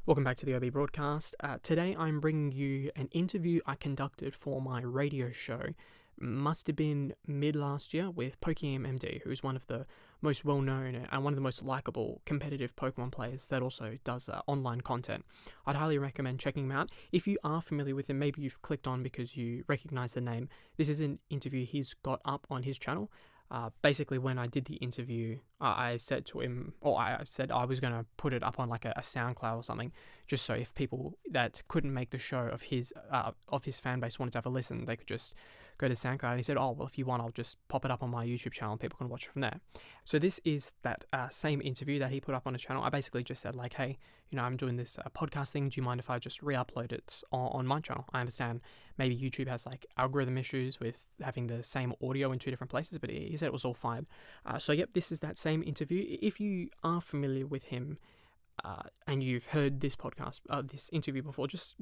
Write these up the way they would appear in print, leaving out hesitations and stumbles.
Welcome back to the OB broadcast. Today I'm bringing you an interview I conducted for my radio show. Must have been mid last year with PokeaimMD, who's one of the most well-known and one of the most likable competitive Pokemon players that also does online content. I'd highly recommend checking him out. If you are familiar with him, maybe you've clicked on because you recognize the name. This is an interview he's got up on his channel. Basically, when I did the interview, I said to him, or I said I was going to put it up on like a SoundCloud or something, just so if people that couldn't make the show of his fan base wanted to have a listen, they could just go to SoundCloud. And he said, oh, well, if you want, I'll just pop it up on my YouTube channel and people can watch it from there. So this is that same interview that he put up on his channel. I basically just said like, hey, I'm doing this podcast thing. Do you mind if I just re-upload it on my channel? I understand maybe YouTube has like algorithm issues with having the same audio in two different places, but he said it was all fine. So yep, this is that same interview. If you are familiar with him, and you've heard this podcast, this interview before, just,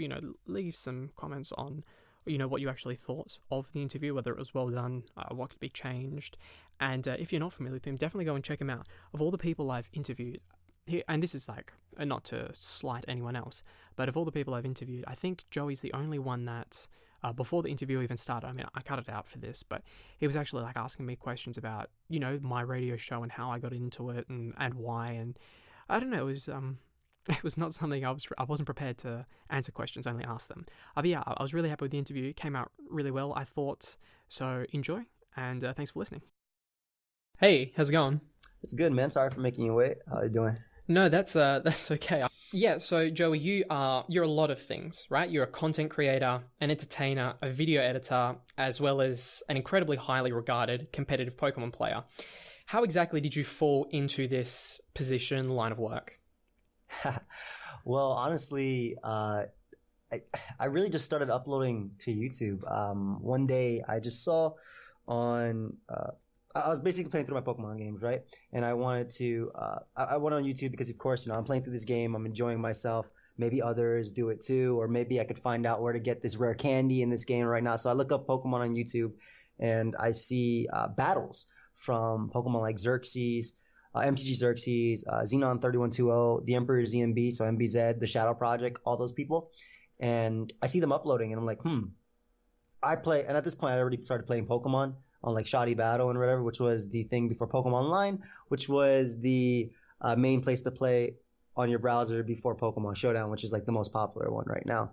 leave some comments on, what you actually thought of the interview, whether it was well done, what could be changed. And if you're not familiar with him, definitely go and check him out. Of all the people I've interviewed, and this is like, not to slight anyone else, but of all the people I've interviewed, I think Joey's the only one that, before the interview even started, I cut it out for this, but he was actually like asking me questions about, my radio show and how I got into it and why. And I don't know, it was not something I wasn't prepared to answer questions, only ask them. But yeah, I was really happy with the interview. It came out really well, I thought. So enjoy, and thanks for listening. Hey, how's it going? It's good, man. Sorry for making you wait. How are you doing? No, that's okay. Yeah, so Joey, you're a lot of things, right? You're a content creator, an entertainer, a video editor, as well as an incredibly highly regarded competitive Pokemon player. How exactly did you fall into this position, line of work? Well, honestly, I really just started uploading to YouTube. One day I just saw on I was basically playing through my Pokemon games, right? And I wanted to I went on YouTube because, of course, I'm playing through this game, I'm enjoying myself. Maybe others do it too, or maybe I could find out where to get this rare candy in this game right now. So I look up Pokemon on YouTube, and I see battles from Pokemon like Xerxes, MTG Xerxes, Xenon 3120, the Emperor ZMB, so MBZ, the Shadow Project, all those people. And I see them uploading, and I'm like, I play, and at this point I already started playing Pokemon on like Shoddy Battle and whatever, which was the thing before Pokemon Online, which was the main place to play on your browser before Pokemon Showdown, which is like the most popular one right now.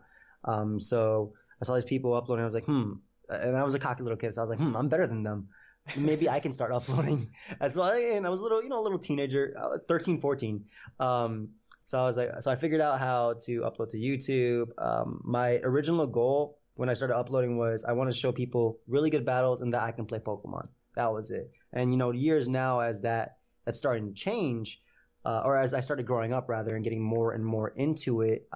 So I saw these people uploading, I was like, and I was a cocky little kid, so I was like, I'm better than them. Maybe I can start uploading as well. And I was a little teenager. I was 13, 14. So I was like, so I figured out how to upload to YouTube. My original goal when I started uploading was I wanted to show people really good battles and that I can play Pokemon. That was it. And years now as that's starting to change, or as I started growing up rather and getting more and more into it,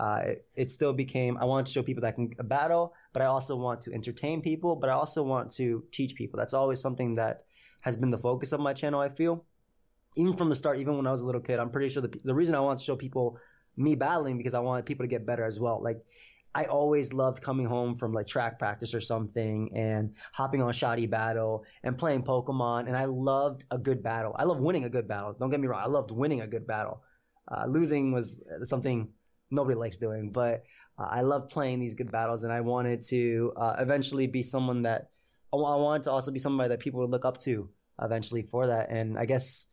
it still became I wanted to show people that I can battle, but I also want to entertain people, but I also want to teach people. That's always something that has been the focus of my channel, I feel. Even from the start, even when I was a little kid, I'm pretty sure the reason I wanted to show people me battling because I wanted people to get better as well. Like, I always loved coming home from like track practice or something and hopping on Shoddy Battle and playing Pokemon, and I loved a good battle. I love winning a good battle. Don't get me wrong. I loved winning a good battle. Losing was something nobody likes doing, but I love playing these good battles, and I wanted to eventually be someone that I wanted to also be somebody that people would look up to eventually for that. And I guess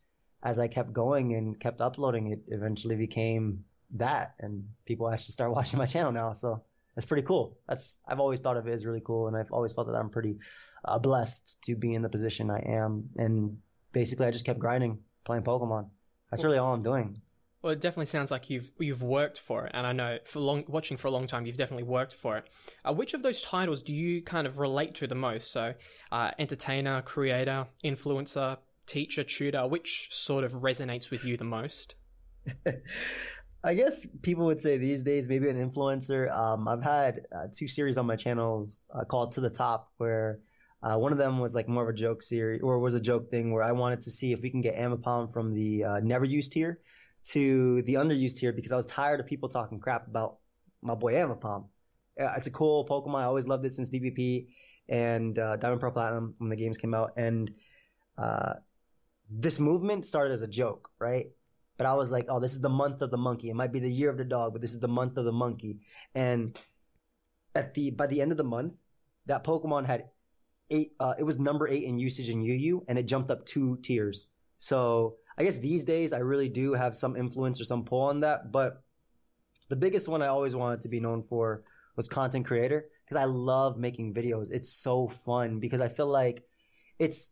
as I kept going and kept uploading, it eventually became that, and people actually start watching my channel now. So that's pretty cool. I've always thought of it as really cool, and I've always felt that I'm pretty blessed to be in the position I am. And basically, I just kept grinding, playing Pokemon. That's really all I'm doing. Well, it definitely sounds like you've worked for it, and I know watching for a long time, you've definitely worked for it. Which of those titles do you kind of relate to the most? So, entertainer, creator, influencer, teacher, tutor. Which sort of resonates with you the most? I guess people would say these days maybe an influencer. I've had 2 series on my channel called To the Top, where one of them was like more of a joke series, or was a joke thing where I wanted to see if we can get Amapom from the never used tier to the underused tier, because I was tired of people talking crap about my boy Amapom. It's a cool Pokemon. I always loved it since DVP and Diamond Pearl Platinum when the games came out. And this movement started as a joke, right? But but I was like, oh, this is the month of the monkey. It might be the year of the dog, but this is the month of the monkey. And by the end of the month, that Pokemon had it was number 8 in usage in UU, and it jumped up 2 tiers. So I guess these days I really do have some influence or some pull on that. But the biggest one I always wanted to be known for was content creator, because I love making videos. It's so fun because I feel like it's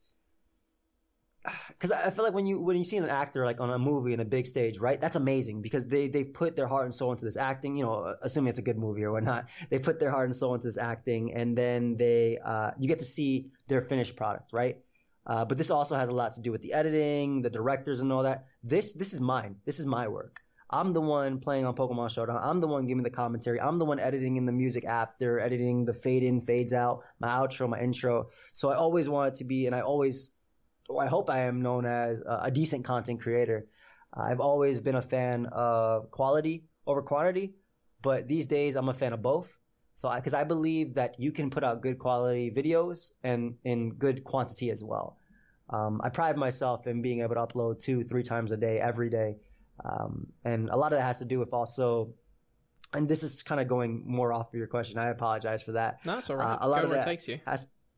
because I feel like when you see an actor like on a movie in a big stage, right? That's amazing because they put their heart and soul into this acting. You know, assuming it's a good movie or whatnot, they put their heart and soul into this acting, and then you get to see their finished product, right? But this also has a lot to do with the editing, the directors, and all that. This is mine. This is my work. I'm the one playing on Pokemon Showdown. I'm the one giving the commentary. I'm the one editing in the music after, editing the fade in, fades out, my outro, my intro. So I always wanted to be, and I hope I am known as a decent content creator. I've always been a fan of quality over quantity, but these days I'm a fan of both. So because I believe that you can put out good quality videos and in good quantity as well. I pride myself in being able to upload 2-3 times a day, every day. And a lot of that has to do with also, and this is kind of going more off of your question. I apologize for that. No, it's all right. A lot Go of where that it takes you.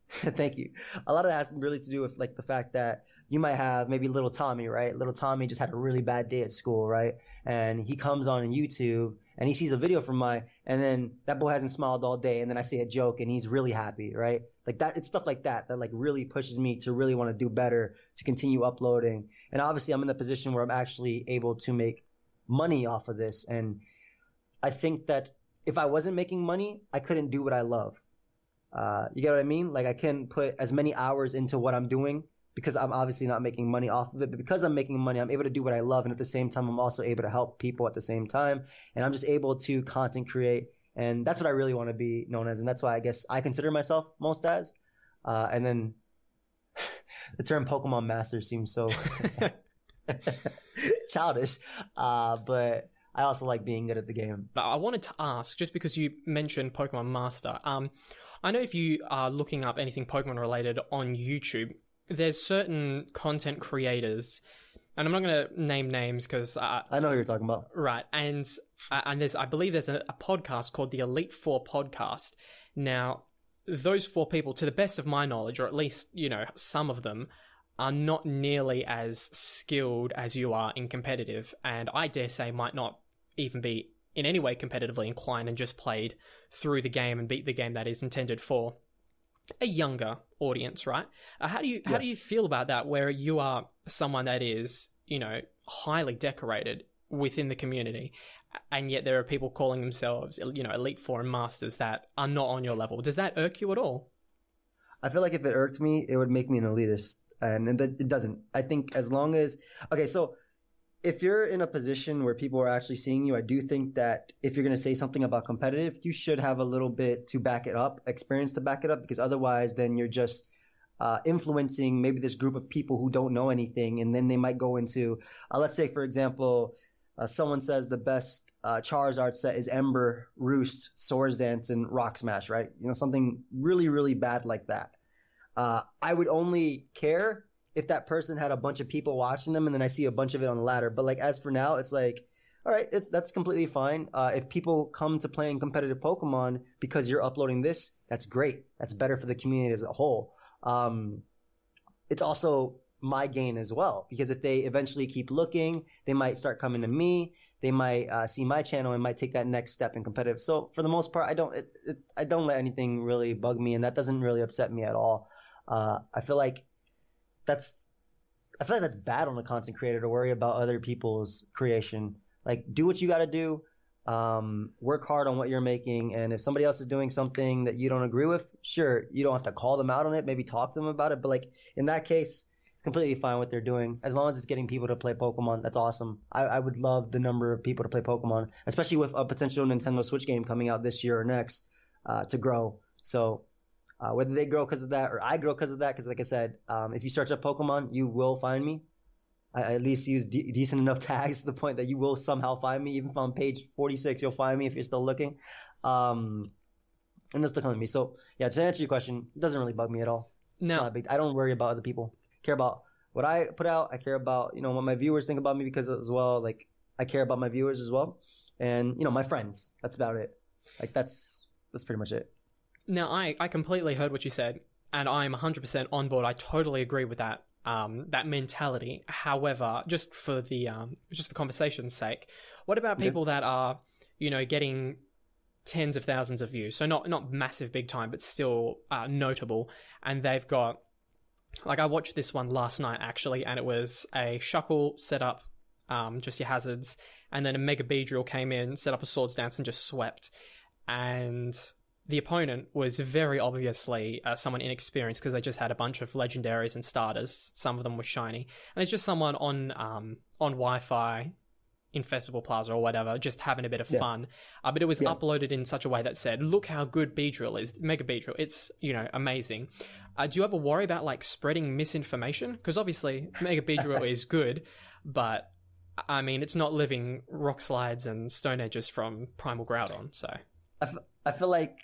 Thank you. A lot of that has really to do with like the fact that you might have maybe little Tommy, right? Little Tommy just had a really bad day at school, right? And he comes on YouTube and he sees a video from mine, and then that boy hasn't smiled all day, and then I say a joke and he's really happy, right? Like that, it's stuff like that that like really pushes me to really want to do better, to continue uploading. And obviously I'm in the position where I'm actually able to make money off of this. And I think that if I wasn't making money, I couldn't do what I love. You get what I mean? Like I couldn't put as many hours into what I'm doing because I'm obviously not making money off of it. But because I'm making money, I'm able to do what I love. And at the same time, I'm also able to help people at the same time. And I'm just able to content create. And that's what I really want to be known as. And that's why I guess I consider myself most as. And then the term Pokemon Master seems so childish. But I also like being good at the game. I wanted to ask, just because you mentioned Pokemon Master, I know if you are looking up anything Pokemon related on YouTube, there's certain content creators, and I'm not going to name names because I know who you're talking about. Right, and I believe there's a podcast called the Elite Four Podcast. Now, those 4 people, to the best of my knowledge, or at least some of them, are not nearly as skilled as you are in competitive, and I dare say might not even be in any way competitively inclined and just played through the game and beat the game that is intended for a younger audience, right? How do you feel about that, where you are someone that is, highly decorated within the community, and yet there are people calling themselves, Elite Four and Masters that are not on your level? Does that irk you at all? I feel like if it irked me, it would make me an elitist. And it doesn't. I think as long as, okay, so if you're in a position where people are actually seeing you, I do think that if you're going to say something about competitive, you should have a little bit to back it up, experience to back it up, because otherwise then you're just influencing maybe this group of people who don't know anything. And then they might go into, let's say, for example, someone says the best Charizard set is Ember, Roost, Swords Dance, and Rock Smash, right? Something really, really bad like that. I would only care if that person had a bunch of people watching them and then I see a bunch of it on the ladder. But like as for now, it's like, all right, that's completely fine. If people come to playing competitive Pokemon because you're uploading this, that's great. That's better for the community as a whole. It's also my gain as well, because if they eventually keep looking, they might start coming to me. They might see my channel and might take that next step in competitive. So for the most part, I don't let anything really bug me, and that doesn't really upset me at all. I feel like that's bad on a content creator to worry about other people's creation. Like, do what you got to do. Work hard on what you're making, and if somebody else is doing something that you don't agree with, sure, you don't have to call them out on it. Maybe talk to them about it. But like in that case, it's completely fine what they're doing as long as it's getting people to play Pokemon. That's awesome. I would love the number of people to play Pokemon, especially with a potential Nintendo Switch game coming out this year or next, to grow. So. Whether they grow because of that or I grow because of that, because like I said, if you search up Pokemon, you will find me. I at least use decent enough tags to the point that you will somehow find me. Even if I'm on page 46, you'll find me if you're still looking. And they'll still come to me. So yeah, to answer your question, it doesn't really bug me at all. No. It's not big. I don't worry about other people. I care about what I put out. I care about, what my viewers think about me, because as well, like, I care about my viewers as well, and my friends. That's about it. Like, that's pretty much it. Now, I completely heard what you said, and I'm 100% on board. I totally agree with that mentality. However, just for conversation's sake, what about Okay. people that are, getting tens of thousands of views? So not massive big time, but still notable. And they've got, like, I watched this one last night actually, and it was a Shuckle set up, just your hazards, and then a Mega Beedrill came in, set up a Swords Dance, and just swept. And the opponent was very obviously someone inexperienced, because they just had a bunch of legendaries and starters. Some of them were shiny, and it's just someone on Wi-Fi in Festival Plaza or whatever, just having a bit of Yeah. fun. But it was Yeah. uploaded in such a way that said, "Look how good Beedrill is, Mega Beedrill. It's amazing." Do you ever worry about like spreading misinformation? Because obviously Mega Beedrill is good, but I mean it's not living rock slides and stone edges from Primal Groudon. So I, f- I feel like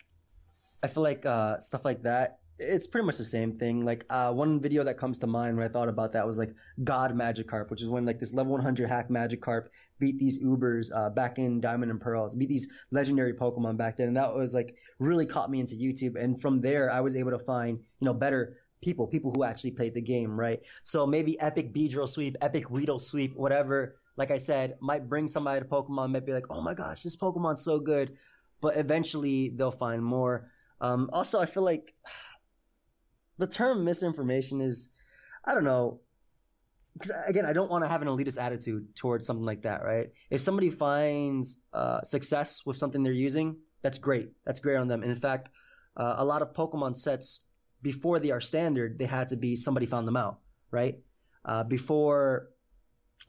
stuff like that, it's pretty much the same thing. Like, one video that comes to mind when I thought about that was like God Magikarp, which is when like this level 100 hack Magikarp beat these Ubers back in Diamond and Pearls, beat these legendary Pokemon back then, and that was like really caught me into YouTube. And from there, I was able to find better people who actually played the game, right? So maybe epic Beedrill sweep, epic Weedle sweep, whatever. Like I said, might bring somebody to Pokemon, might be like, oh my gosh, this Pokemon's so good, but eventually they'll find more. Also, I feel like the term misinformation is, I don't know, because again, I don't want to have an elitist attitude towards something like that, right? If somebody finds success with something they're using, that's great. That's great on them. And in fact, a lot of Pokemon sets, before they are standard, they had to be somebody found them out, right? Before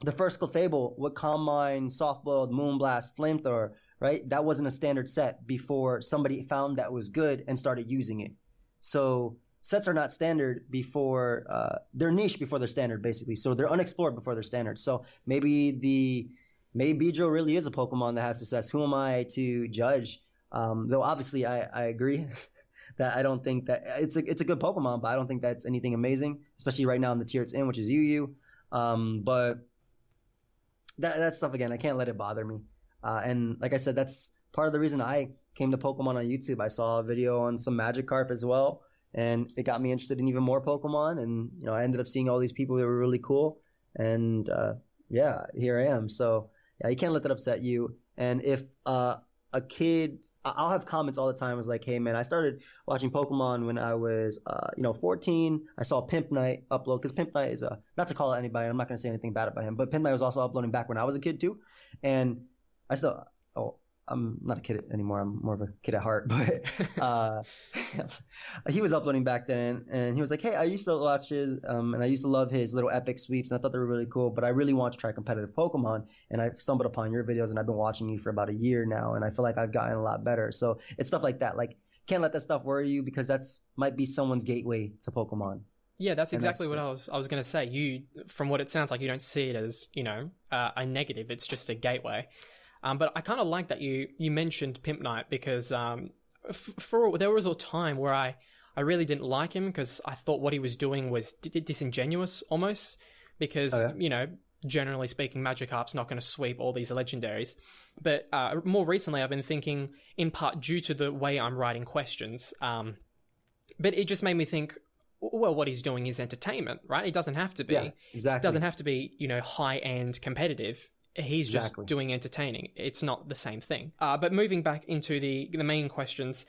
the first Clefable, what Combine, Soft Boiled, Moonblast, Flamethrower, right? That wasn't a standard set before somebody found that was good and started using it. So sets are not standard before they're niche before they're standard, basically. So they're unexplored before they're standard. So maybe Beedrill really is a Pokemon that has success. Who am I to judge? Though obviously I agree that I don't think that it's a good Pokemon, but I don't think that's anything amazing, especially right now in the tier it's in, which is UU. But that stuff, again, I can't let it bother me. And like I said, that's part of the reason I came to Pokemon on YouTube. I saw a video on some Magikarp as well, and it got me interested in even more Pokemon. And I ended up seeing all these people that were really cool, and yeah, here I am. So yeah, you can't let that upset you. And if a kid, I'll have comments all the time. It's like, hey man, I started watching Pokemon when I was 14. I saw Pimp Knight upload, because Pimp Knight is not to call out anybody, I'm not going to say anything bad about him, but Pimp Knight was also uploading back when I was a kid too. And I still, oh, I'm not a kid anymore. I'm more of a kid at heart. But he was uploading back then, and he was like, "Hey, I used to watch his, and I used to love his little epic sweeps, and I thought they were really cool. But I really want to try competitive Pokemon, and I stumbled upon your videos, and I've been watching you for about a year now, and I feel like I've gotten a lot better. So it's stuff like that. Like, can't let that stuff worry you, because that's might be someone's gateway to Pokemon. yeah, that's exactly what I was going to say. You, from what it sounds like, you don't see it as a negative. It's just a gateway. But I kind of like that you mentioned Pimp Knight, because there was a time where I really didn't like him, because I thought what he was doing was disingenuous almost, because generally speaking, Magikarp's not going to sweep all these legendaries. But more recently, I've been thinking, in part due to the way I'm writing questions, but it just made me think, well, what he's doing is entertainment, right? It doesn't have to be. Yeah, exactly. It doesn't have to be high end competitive. He's just doing entertaining. It's not the same thing. But moving back into the main questions,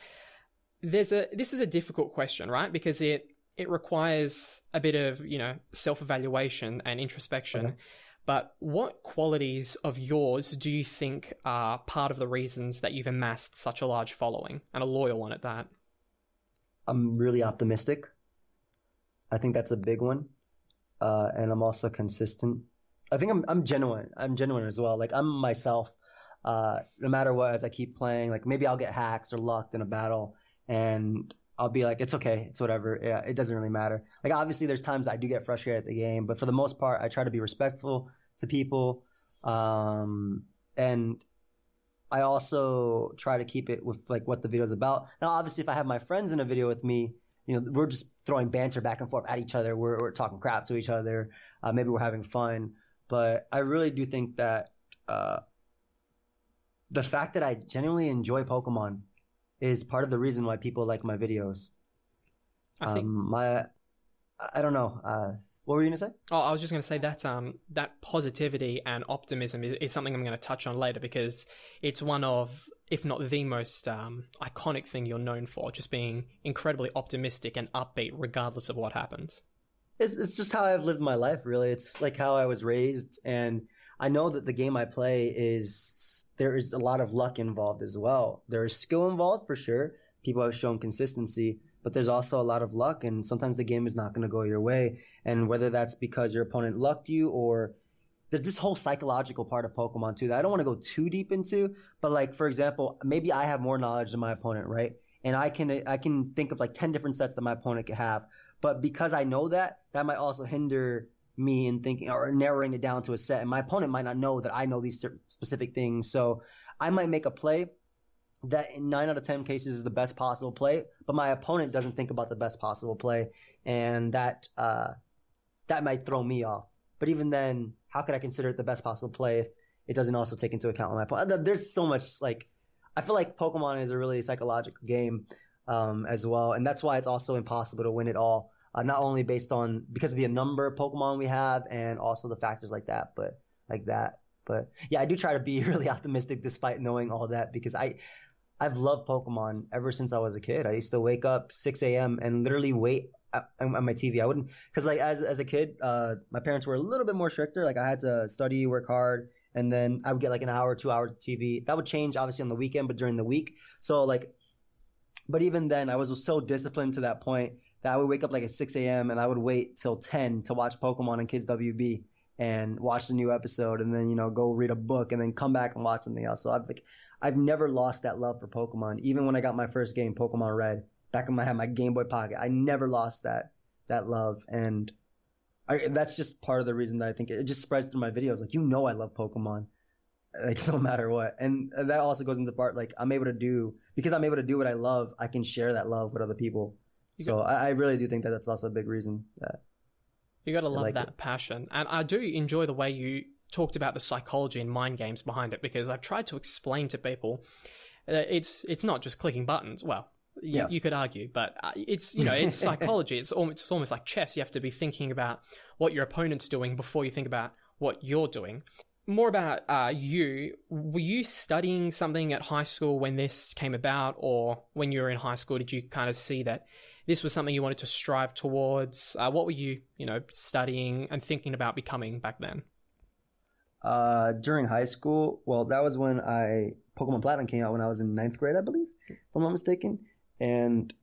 this is a difficult question, right? Because it requires a bit of self-evaluation and introspection. Okay. But what qualities of yours do you think are part of the reasons that you've amassed such a large following, and a loyal one at that? I'm really optimistic. I think that's a big one. And I'm also consistent. I think I'm genuine. I'm genuine as well. Like, I'm myself. No matter what, as I keep playing, like maybe I'll get hacked or lucked in a battle, and I'll be like, it's okay, it's whatever. Yeah, it doesn't really matter. Like, obviously, there's times I do get frustrated at the game, but for the most part, I try to be respectful to people, and I also try to keep it with like what the video is about. Now, obviously, if I have my friends in a video with me, we're just throwing banter back and forth at each other. We're talking crap to each other. Maybe we're having fun. But I really do think that the fact that I genuinely enjoy Pokemon is part of the reason why people like my videos. I think. I don't know. What were you gonna say? Oh, I was just going to say that that positivity and optimism is something I'm going to touch on later, because it's one of, if not the most iconic thing you're known for, just being incredibly optimistic and upbeat regardless of what happens. It's just how I've lived my life, really. It's like how I was raised, and I know that the game I play there is a lot of luck involved as well. There is skill involved for sure. People have shown consistency, but there's also a lot of luck, and sometimes the game is not going to go your way. And whether that's because your opponent lucked you, or there's this whole psychological part of Pokemon too that I don't want to go too deep into. But like, for example, maybe I have more knowledge than my opponent, right? And I can think of like 10 different sets that my opponent could have. But because I know that might also hinder me in thinking or narrowing it down to a set. And my opponent might not know that I know these specific things. So I might make a play that in 9 out of 10 cases is the best possible play, but my opponent doesn't think about the best possible play. And that might throw me off. But even then, how could I consider it the best possible play if it doesn't also take into account my opponent? There's so much, like, I feel like Pokemon is a really psychological game as well. And that's why it's also impossible to win it all. Not only because of the number of Pokemon we have and also the factors like that. But yeah, I do try to be really optimistic despite knowing all that, because I've loved Pokemon ever since I was a kid. I used to wake up 6 a.m. and literally wait on my TV. I wouldn't, because like as a kid, my parents were a little bit more stricter. Like I had to study, work hard, and then I would get like an hour, 2 hours of TV. That would change obviously on the weekend, but during the week. So like, but even then, I was so disciplined to that point that I would wake up like at 6 a.m. and I would wait till 10 to watch Pokemon and Kids WB and watch the new episode, and then go read a book and then come back and watch something else. So I've never lost that love for Pokemon. Even when I got my first game, Pokemon Red, back when I had my Game Boy Pocket, I never lost that love. And that's just part of the reason that I think it just spreads through my videos. Like, I love Pokemon, like no matter what. And that also goes into part, like, because I'm able to do what I love, I can share that love with other people. So I really do think that that's also a big reason that you got to love like that it. passion. And I do enjoy the way you talked about the psychology and mind games behind it, because I've tried to explain to people that it's not just clicking buttons. Well, you could argue, but it's it's psychology. It's almost like chess. You have to be thinking about what your opponent's doing before you think about what you're doing. More about you. Were you studying something at high school when this came about, or when you were in high school, did you kind of see that this was something you wanted to strive towards? What were you, studying and thinking about becoming back then? During high school, well, that was when Pokemon Platinum came out when I was in ninth grade, I believe, if I'm not mistaken. And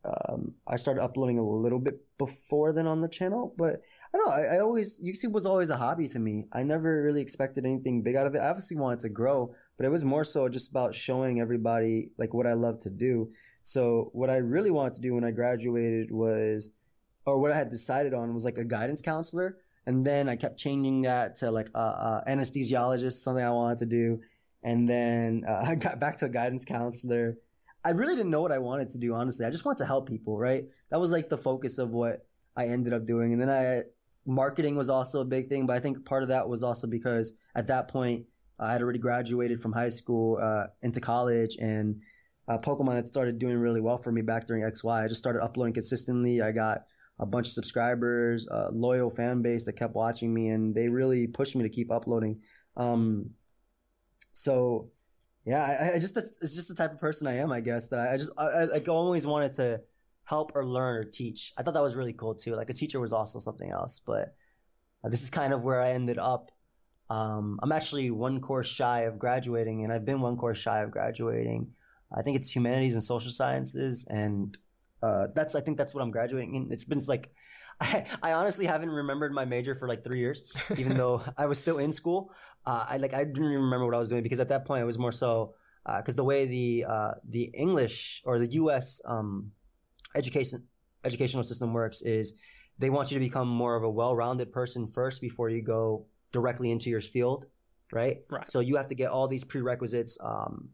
I started uploading a little bit before then on the channel, but I don't know. YouTube was always a hobby to me. I never really expected anything big out of it. I obviously wanted to grow, but it was more so just about showing everybody like what I love to do. So what I really wanted to do when I graduated or what I had decided on was like a guidance counselor. And then I kept changing that to like anesthesiologist, something I wanted to do. And then I got back to a guidance counselor. I really didn't know what I wanted to do, honestly. I just wanted to help people, right? That was like the focus of what I ended up doing. And then marketing was also a big thing, but I think part of that was also because at that point I had already graduated from high school into college, and Pokemon had started doing really well for me back during XY. I just started uploading consistently. I got a bunch of subscribers, loyal fan base that kept watching me, and they really pushed me to keep uploading. So yeah, it's just the type of person I am, I guess, that I always wanted to help or learn or teach. I thought that was really cool too. Like a teacher was also something else, but this is kind of where I ended up. I'm actually one course shy of graduating, and I've been one course shy of graduating. I think it's humanities and social sciences, and I think that's what I'm graduating in. It's been like, I honestly haven't remembered my major for like 3 years, even though I was still in school. I didn't even remember what I was doing, because at that point it was more so because the way the English or the U.S. Educational system works is they want you to become more of a well-rounded person first before you go directly into your field. Right. So you have to get all these prerequisites,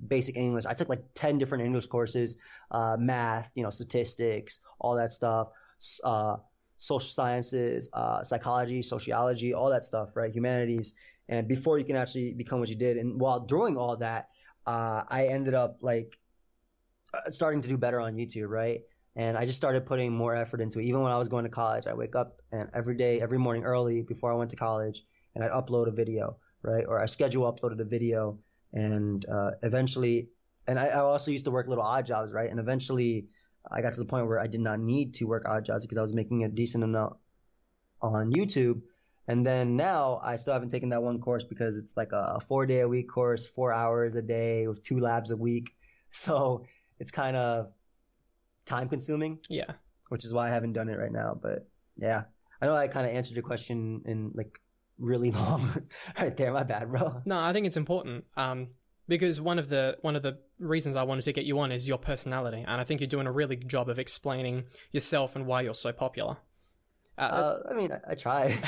basic English. I took like 10 different English courses, math, statistics, all that stuff. social sciences, psychology, sociology, all that stuff, right? Humanities. And before you can actually become what you did. And while doing all that, I ended up like starting to do better on YouTube, right? And I just started putting more effort into it. Even when I was going to college, I wake up and every day, every morning early before I went to college, and I'd upload a video, right? Or I schedule uploaded a video, and eventually, and I also used to work little odd jobs, right? And eventually, I got to the point where I did not need to work odd jobs because I was making a decent amount on YouTube. And then now I still haven't taken that one course because it's like a 4 day a week course, 4 hours a day with 2 labs a week. So it's kind of time consuming, Yeah. which is why I haven't done it right now. But yeah, I know I kind of answered your question in like really long right there. My bad, bro. No, I think it's important. Because one of the reasons I wanted to get you on is your personality, and I think you're doing a really good job of explaining yourself and why you're so popular. I mean, I try.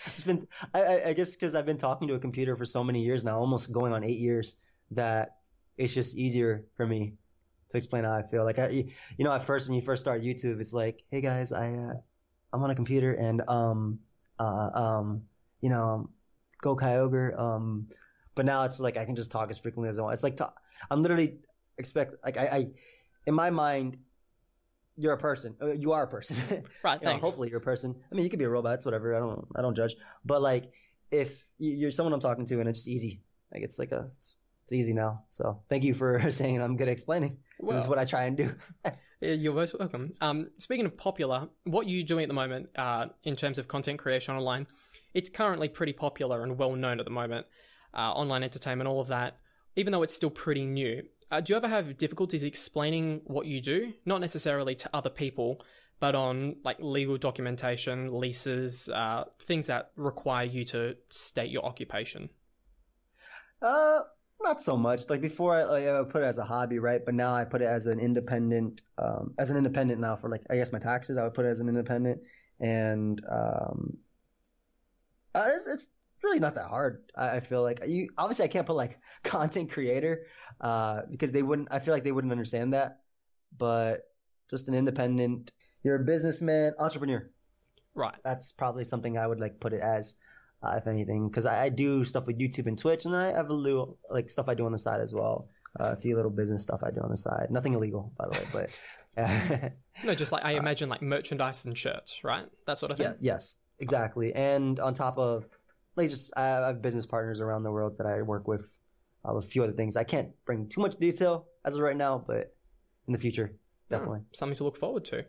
It's been, I guess, because I've been talking to a computer for so many years now, almost going on 8 years, that it's just easier for me to explain how I feel. Like, at first when you first start YouTube, it's like, hey guys, I'm on a computer and go Kyogre. But now it's like I can just talk as frequently as I want. It's like I'm literally in my mind, you're a person. You are a person. Right. Thanks. Hopefully you're a person. I mean, you could be a robot. It's whatever. I don't judge. But like, if you're someone I'm talking to, and it's just easy. Like it's it's easy now. So thank you for saying I'm good at explaining. Well, this is what I try and do. You're most welcome. Speaking of popular, what you're doing at the moment, in terms of content creation online, it's currently pretty popular and well known at the moment. Online entertainment, all of that. Even though it's still pretty new. Do you ever have difficulties explaining what you do? Not necessarily to other people, but on like legal documentation, leases, things that require you to state your occupation? Not so much. Like before, I put it as a hobby, right? But now I put it as an independent. As an independent now for like I guess my taxes, I would put it as an independent, and it's really not that hard. I feel like obviously I can't put like content creator because they wouldn't. I feel like they wouldn't understand that. But just an independent. You're a businessman, entrepreneur. Right. That's probably something I would like put it as, if anything, because I do stuff with YouTube and Twitch, and I have a little like stuff I do on the side as well. A few little business stuff I do on the side. Nothing illegal, by the way, but no, just like I imagine like merchandise and shirts, right? That sort of thing. Yeah. Yes. Exactly. And on top of like just I have business partners around the world that I work with. A few other things. I can't bring too much detail as of right now, but in the future, definitely. Something to look forward to.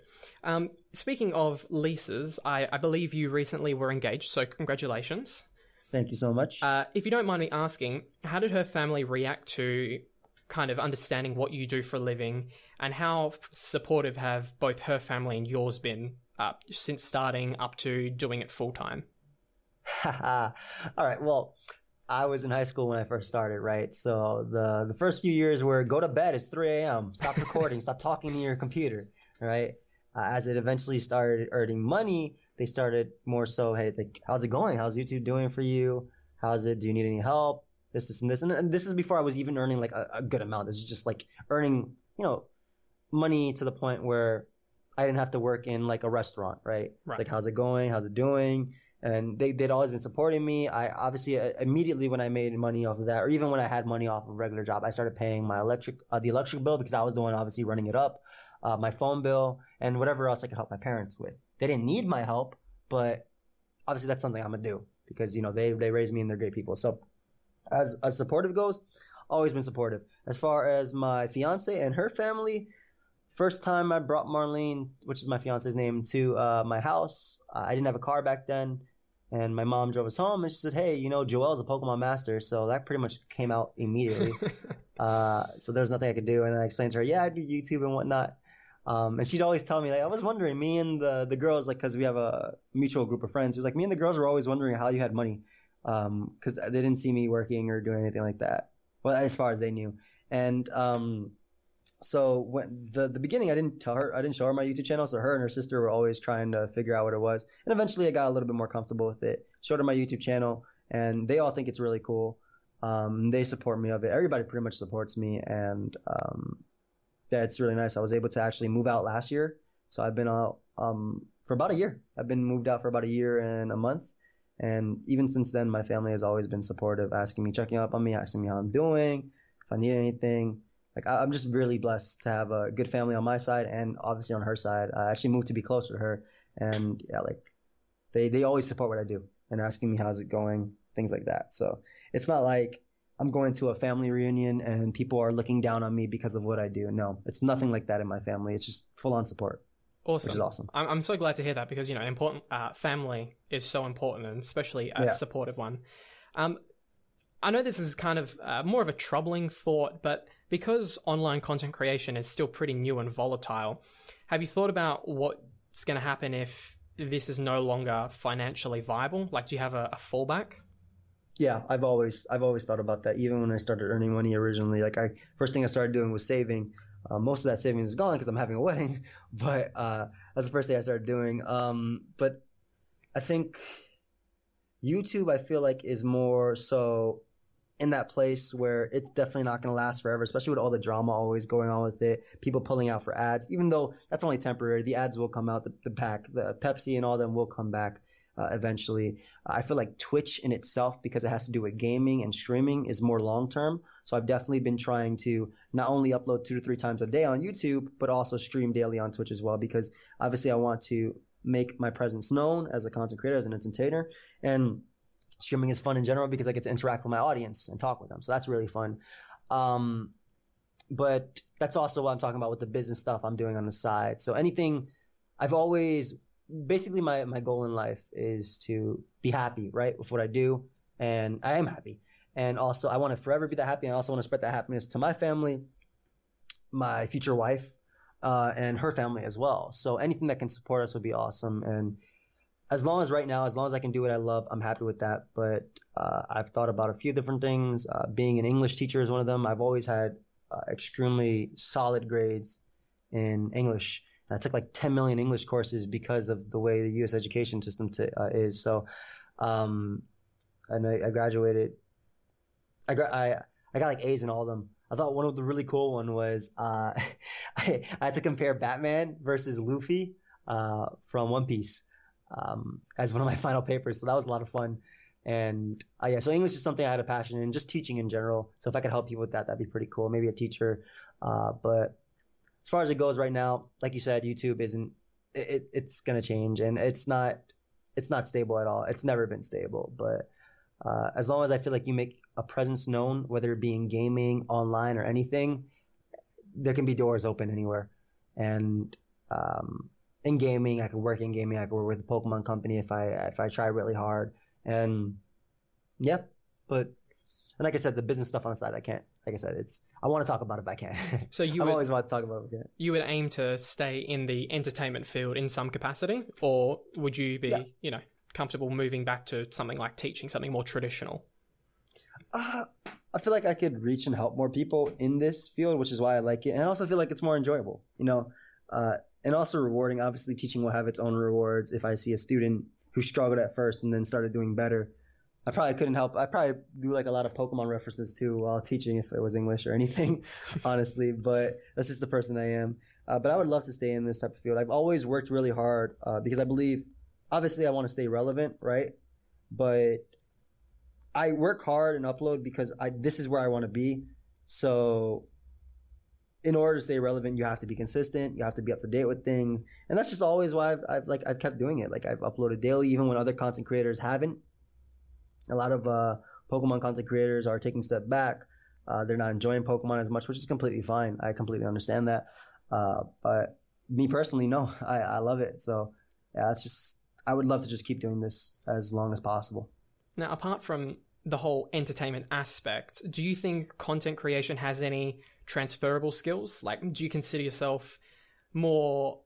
Speaking of leases, I believe you recently were engaged, so congratulations. Thank you so much. If you don't mind me asking, how did her family react to kind of understanding what you do for a living, and how supportive have both her family and yours been since starting up to doing it full time? All right. Well, I was in high school when I first started, right? So the first few years were go to bed, it's 3 a.m., stop recording, stop talking to your computer, right? As it eventually started earning money, they started more so, hey, like, how's it going? How's YouTube doing for you? How's it? Do you need any help? This, and this. And this is before I was even earning like a good amount. This is just like earning, money to the point where I didn't have to work in like a restaurant, right? Right. Like, how's it going? How's it doing? And they'd always been supporting me. I obviously immediately when I made money off of that, or even when I had money off of a regular job, I started paying my the electric bill because I was the one obviously running it up, my phone bill, and whatever else I could help my parents with. They didn't need my help, but obviously that's something I'm gonna do because they raised me and they're great people. So as supportive goes, always been supportive. As far as my fiance and her family, first time I brought Marlene, which is my fiance's name, to my house, I didn't have a car back then. And my mom drove us home, and she said, hey, Joel's a Pokemon master. So that pretty much came out immediately. So there's nothing I could do. And I explained to her, yeah, I do YouTube and whatnot. And she'd always tell me, like, I was wondering, me and the girls, like, because we have a mutual group of friends, me and the girls were always wondering how you had money. Because they didn't see me working or doing anything like that. Well, as far as they knew. And so when the beginning, I didn't show her my YouTube channel. So her and her sister were always trying to figure out what it was. And eventually I got a little bit more comfortable with it. Showed her my YouTube channel, and they all think it's really cool. They support me of it. Everybody pretty much supports me, and yeah, it's really nice. I was able to actually move out last year. So I've been out for about a year. I've been moved out for about a year and a month. And even since then, my family has always been supportive, asking me, checking up on me, asking me how I'm doing, if I need anything. Like I'm just really blessed to have a good family on my side and obviously on her side. I actually moved to be closer to her, and yeah, like they always support what I do and asking me how's it going, things like that. So it's not like I'm going to a family reunion and people are looking down on me because of what I do. No, it's nothing like that in my family. It's just full on support. Awesome. Which is awesome. I'm so glad to hear that because, important family is so important, and especially a supportive one. I know this is kind of more of a troubling thought, but because online content creation is still pretty new and volatile, have you thought about what's going to happen if this is no longer financially viable? Like, do you have a fallback? Yeah, I've always thought about that. Even when I started earning money originally, like first thing I started doing was saving. Most of that savings is gone because I'm having a wedding, but that's the first thing I started doing. But I think YouTube, I feel like, is more so in that place where it's definitely not going to last forever, especially with all the drama always going on with it, people pulling out for ads, even though that's only temporary. The ads will come out, the Pepsi and all them will come back eventually. I feel like Twitch in itself, because it has to do with gaming and streaming, is more long term. So I've definitely been trying to not only upload 2 to 3 times a day on YouTube, but also stream daily on Twitch as well, because obviously I want to make my presence known as a content creator, as an entertainer. And streaming is fun in general because I get to interact with my audience and talk with them. So that's really fun. But that's also what I'm talking about with the business stuff I'm doing on the side. So anything, basically my goal in life is to be happy, right, with what I do. And I am happy. And also I want to forever be that happy. And I also want to spread that happiness to my family, my future wife, and her family as well. So anything that can support us would be awesome. And as long as I can do what I love, I'm happy with that. But I've thought about a few different things. Being an English teacher is one of them. I've always had extremely solid grades in English. And I took like 10 million English courses because of the way the U.S. education system is. So, and I graduated. I got like A's in all of them. I thought one of the really cool one was I had to compare Batman versus Luffy from One Piece. As one of my final papers. So that was a lot of fun. And so English is something I had a passion in, just teaching in general. So if I could help people with that, that'd be pretty cool. Maybe a teacher. But as far as it goes right now, like you said, YouTube it's going to change, and it's not stable at all. It's never been stable. But as long as I feel like you make a presence known, whether it be in gaming, online, or anything, there can be doors open anywhere. And, in gaming, I could work in gaming. I could work with the Pokemon company if I try really hard. And yeah, and like I said, the business stuff on the side, I can't. Like I said, I want to talk about it, but I can't. So I always want to talk about it. You would aim to stay in the entertainment field in some capacity, or would you be, comfortable moving back to something like teaching, something more traditional? I feel like I could reach and help more people in this field, which is why I like it, and I also feel like it's more enjoyable. And also rewarding. Obviously, teaching will have its own rewards. If I see a student who struggled at first and then started doing better, I probably couldn't help. I probably do like a lot of Pokemon references too while teaching if it was English or anything, honestly. But that's just the person I am. But I would love to stay in this type of field. I've always worked really hard because I believe, obviously, I want to stay relevant, right? But I work hard and upload because this is where I want to be. So in order to stay relevant, you have to be consistent. You have to be up to date with things, and that's just always why I've kept doing it. Like I've uploaded daily, even when other content creators haven't. A lot of Pokemon content creators are taking a step back. They're not enjoying Pokemon as much, which is completely fine. I completely understand that. But me personally, no, I love it. So yeah, I would love to just keep doing this as long as possible. Now, apart from the whole entertainment aspect, do you think content creation has any transferable skills? Like, do you consider yourself more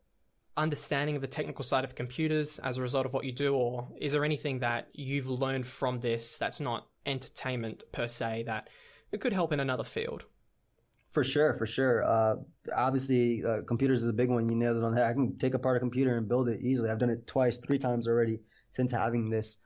understanding of the technical side of computers as a result of what you do, or is there anything that you've learned from this that's not entertainment per se that it could help in another field? For sure. Obviously, computers is a big one. You nailed it on the head. I can take apart a computer and build it easily. I've done it twice, 3 times already since having this.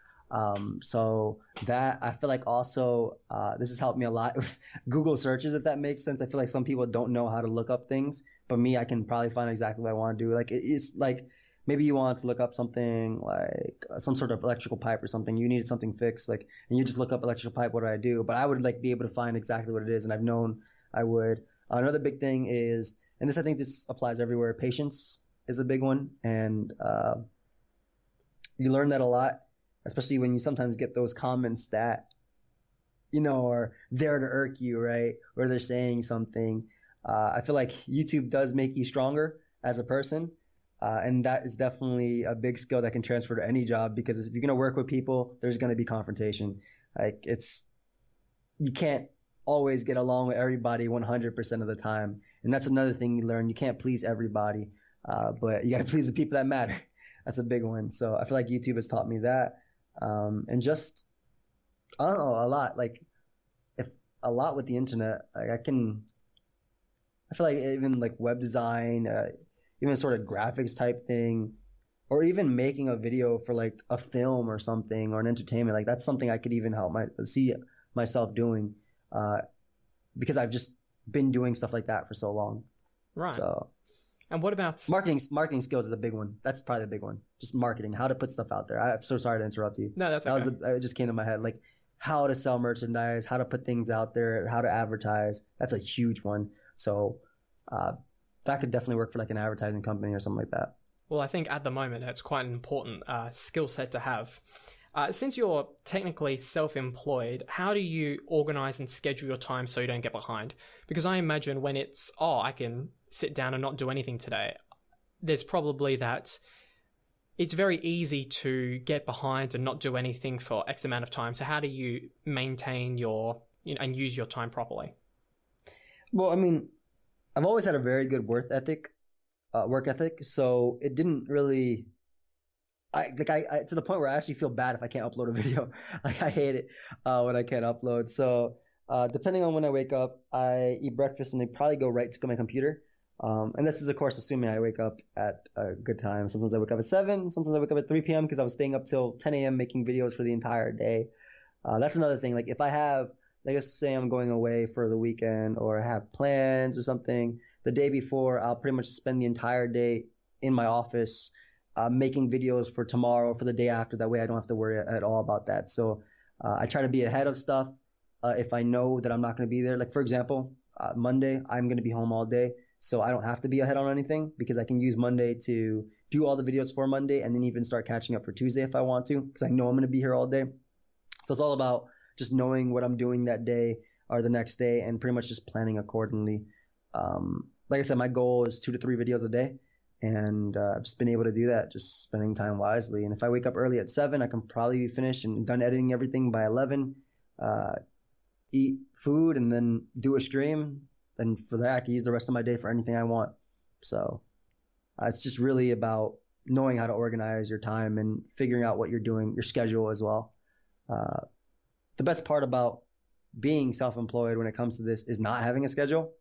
So that I feel like also this has helped me a lot with Google searches, if that makes sense. I feel like some people don't know how to look up things, but me, I can probably find exactly what I want to do. Like it's like maybe you want to look up something like some sort of electrical pipe or something. You needed something fixed, like, and you just look up electrical pipe. What do I do? But I would like be able to find exactly what it is, and I've known I would. Another big thing is, and I think this applies everywhere. Patience is a big one, and you learn that a lot, especially when you sometimes get those comments that are there to irk you, right? Or they're saying something. I feel like YouTube does make you stronger as a person. And that is definitely a big skill that can transfer to any job, because if you're going to work with people, there's going to be confrontation. Like you can't always get along with everybody 100% of the time. And that's another thing you learn. You can't please everybody, but you got to please the people that matter. That's a big one. So I feel like YouTube has taught me that. And just, I don't know, a lot, like a lot with the internet. Like I feel like even like web design, even sort of graphics type thing, or even making a video for like a film or something, or an entertainment, like that's something I could even see myself doing, because I've just been doing stuff like that for so long. Right. So, and what about marketing skills is a big one. That's probably the big one. Just marketing, how to put stuff out there. I'm so sorry to interrupt you. No, that's okay. It just came to my head, like how to sell merchandise, how to put things out there, how to advertise. That's a huge one. So that could definitely work for like an advertising company or something like that. Well, I think at the moment it's quite an important skill set to have. Since you're technically self-employed, how do you organize and schedule your time so you don't get behind? Because I imagine when it's, I can sit down and not do anything today, there's probably that it's very easy to get behind and not do anything for X amount of time. So how do you maintain your, and use your time properly? Well, I mean, I've always had a very good work ethic, so it didn't really, I to the point where I actually feel bad if I can't upload a video. Like I hate it when I can't upload. So depending on when I wake up, I eat breakfast and I probably go right to my computer. And this is of course assuming I wake up at a good time. Sometimes I wake up at 7, sometimes I wake up at 3 p.m. because I was staying up till 10 a.m. making videos for the entire day. That's another thing. Like if I have, like let's say I'm going away for the weekend or I have plans or something, the day before I'll pretty much spend the entire day in my office making videos for tomorrow, for the day after. That way I don't have to worry at all about that. So I try to be ahead of stuff if I know that I'm not going to be there. Like for example, Monday I'm going to be home all day, so I don't have to be ahead on anything because I can use Monday to do all the videos for Monday and then even start catching up for Tuesday if I want to, because I know I'm going to be here all day. So it's all about just knowing what I'm doing that day or the next day and pretty much just planning accordingly. Like I said, my goal is 2 to 3 videos a day, and I've just been able to do that, just spending time wisely. And if I wake up early at 7, I can probably be finished and done editing everything by 11, eat food, and then do a stream. Then for that, I can use the rest of my day for anything I want. So it's just really about knowing how to organize your time and figuring out what you're doing, your schedule as well. The best part about being self-employed when it comes to this is not having a schedule,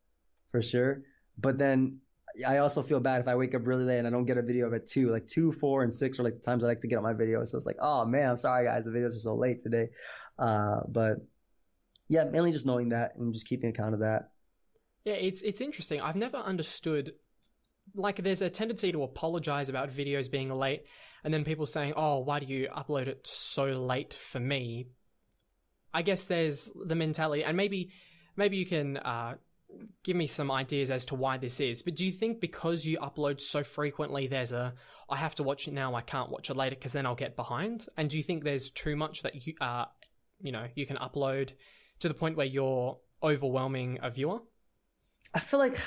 for sure. But then I also feel bad if I wake up really late and I don't get a video at 2, like 2, 4, and 6 are like the times I like to get on my videos. So it's like, oh man, I'm sorry guys, the videos are so late today. But yeah, mainly just knowing that and just keeping account of that. Yeah, it's interesting. I've never understood, like there's a tendency to apologize about videos being late, and then people saying, oh, why do you upload it so late for me? I guess there's the mentality, and maybe you can give me some ideas as to why this is. But do you think because you upload so frequently, there's I have to watch it now, I can't watch it later because then I'll get behind? And do you think there's too much that you can upload to the point where you're overwhelming a viewer? I feel like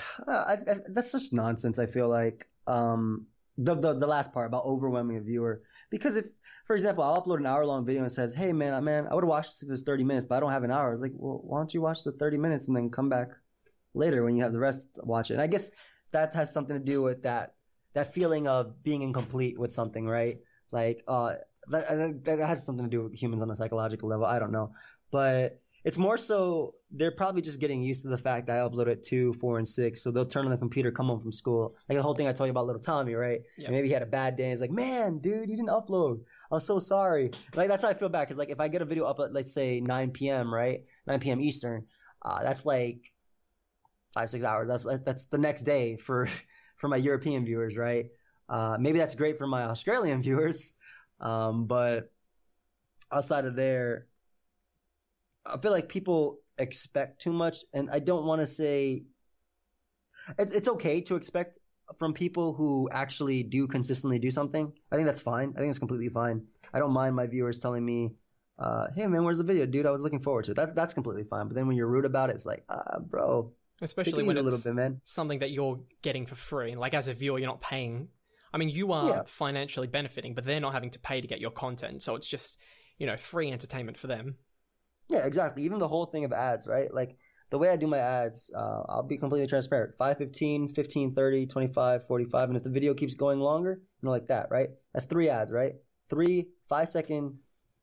that's just nonsense. I feel like the last part about overwhelming a viewer, because if, for example, I'll upload an hour-long video and it says, hey man, I would have watched this if it was 30 minutes, but I don't have an hour. I was like, well, why don't you watch the 30 minutes and then come back later when you have the rest to watch it? And I guess that has something to do with that feeling of being incomplete with something, right? Like that has something to do with humans on a psychological level. I don't know, but it's more so they're probably just getting used to the fact that I upload at 2, 4, and 6. So they'll turn on the computer, come home from school. Like the whole thing I told you about little Tommy, right? Yep. And maybe he had a bad day. He's like, man, dude, you didn't upload. I'm so sorry. Like that's how I feel bad. Because like if I get a video up at, let's say 9 p.m., right? 9 p.m. Eastern, that's like 5, 6 hours. That's the next day for my European viewers, right? Maybe that's great for my Australian viewers, but outside of there, I feel like people expect too much, and I don't want to say it's okay to expect from people who actually do consistently do something. I think that's fine. I think it's completely fine. I don't mind my viewers telling me, "Hey man, where's the video, dude? I was looking forward to it." That's completely fine. But then when you're rude about it, it's like, bro, take Especially it when easy a little it's bit, man. something that you're getting for free. Like as a viewer, you're not paying. I mean, you are Yeah, financially benefiting, but they're not having to pay to get your content. So it's just, free entertainment for them. yeah, exactly. Even the whole thing of ads, right? Like the way I do my ads, I'll be completely transparent. 5, 15, 15, 30, 25, 45. And if the video keeps going longer, like that, right? That's 3 ads, right? 3 5-second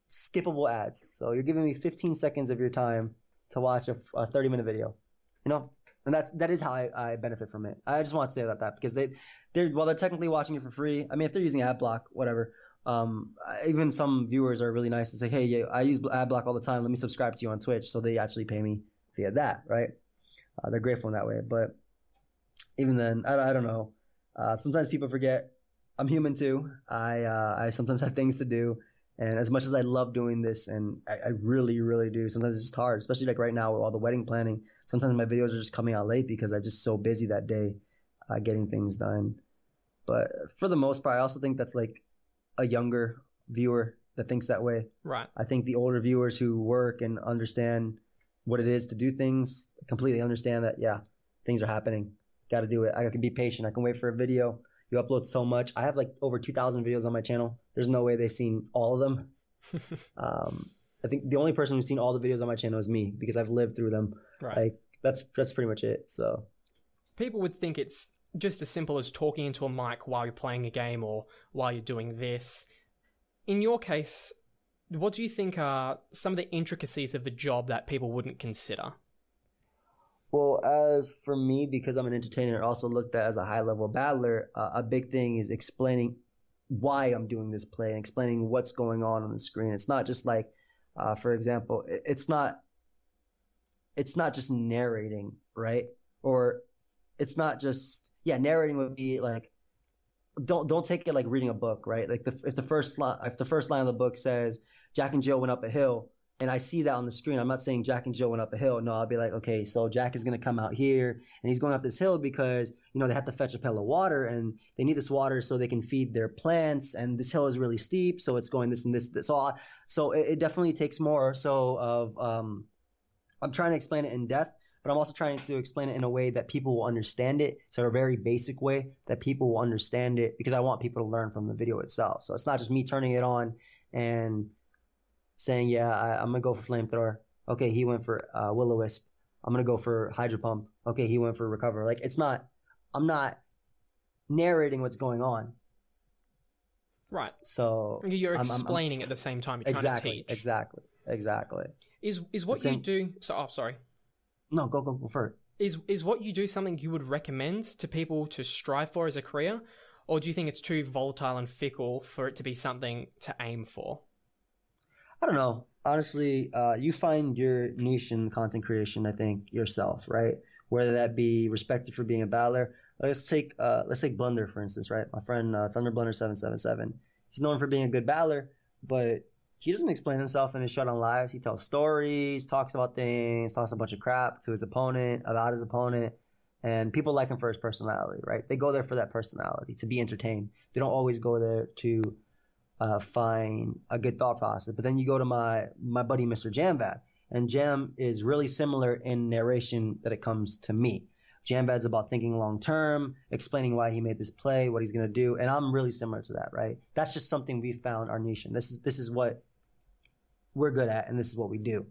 skippable ads. So you're giving me 15 seconds of your time to watch a 30-minute video, you know? And that is how I benefit from it. I just want to say about that because while they're technically watching it for free, I mean, if they're using ad block, whatever. Even some viewers are really nice to say, hey, yeah, I use ad block all the time. Let me subscribe to you on Twitch. So they actually pay me via that, right? They're grateful in that way. But even then, I don't know. Sometimes people forget I'm human too. I sometimes have things to do. And as much as I love doing this, and I really, really do, sometimes it's just hard, especially like right now with all the wedding planning. Sometimes my videos are just coming out late because I'm just so busy that day getting things done. But for the most part, I also think that's like a younger viewer that thinks that way. Right. I think the older viewers who work and understand what it is to do things completely understand that, yeah, things are happening. Got to do it. I can be patient. I can wait for a video. You upload so much. I have like over 2,000 videos on my channel. There's no way they've seen all of them. I think the only person who's seen all the videos on my channel is me because I've lived through them. Right. Like that's pretty much it. So people would think it's just as simple as talking into a mic while you're playing a game or while you're doing this. In your case, what do you think are some of the intricacies of the job that people wouldn't consider? Well, as for me, because I'm an entertainer, also looked at as a high-level battler, a big thing is explaining why I'm doing this play and explaining what's going on the screen. It's not just like, for example, it's not just narrating, right? Or it's not just, yeah, narrating would be like, don't take it like reading a book, right? Like if the first line of the book says Jack and Jill went up a hill, and I see that on the screen, I'm not saying Jack and Jill went up a hill. No, I'll be like, okay, so Jack is going to come out here and he's going up this hill because, they have to fetch a pail of water and they need this water so they can feed their plants. And this hill is really steep. So it's going this and this. So it definitely takes more so of, I'm trying to explain it in depth, but I'm also trying to explain it in a way that people will understand it. So a very basic way that people will understand it because I want people to learn from the video itself. So it's not just me turning it on and saying, yeah, I'm going to go for flamethrower. Okay, he went for will-o-wisp. I'm going to go for hydro pump. Okay, he went for recover. Like I'm not narrating what's going on. Right. So you're explaining at the same time you're trying to teach. Exactly. Is what you do, sorry. No, go for it. Is what you do something you would recommend to people to strive for as a career? Or do you think it's too volatile and fickle for it to be something to aim for? I don't know. Honestly, you find your niche in content creation, I think, yourself, right? Whether that be respected for being a battler. Let's take Blunder, for instance, right? My friend Thunder Blunder 777. He's known for being a good battler, but he doesn't explain himself in his shut on lives. He tells stories, talks about things, talks a bunch of crap to his opponent, about his opponent, and people like him for his personality, right? They go there for that personality, to be entertained. They don't always go there to find a good thought process. But then you go to my buddy Mr. Jamvad, and Jam is really similar in narration that it comes to me. Jamvad's about thinking long term, explaining why he made this play, what he's going to do, and I'm really similar to that, right? That's just something we found our niche in. This is what we're good at, and this is what we do.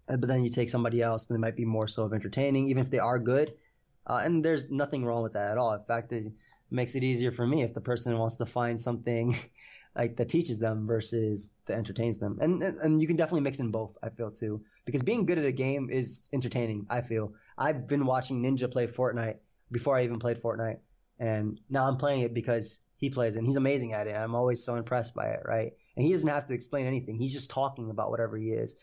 But then you take somebody else, and they might be more so of entertaining, even if they are good. And there's nothing wrong with that at all. In fact, it makes it easier for me if the person wants to find something like that teaches them versus that entertains them. And you can definitely mix in both, I feel, too. Because being good at a game is entertaining, I feel. I've been watching Ninja play Fortnite before I even played Fortnite. And now I'm playing it because he plays it, and he's amazing at it. I'm always so impressed by it, right? And he doesn't have to explain anything. He's just talking about whatever he is.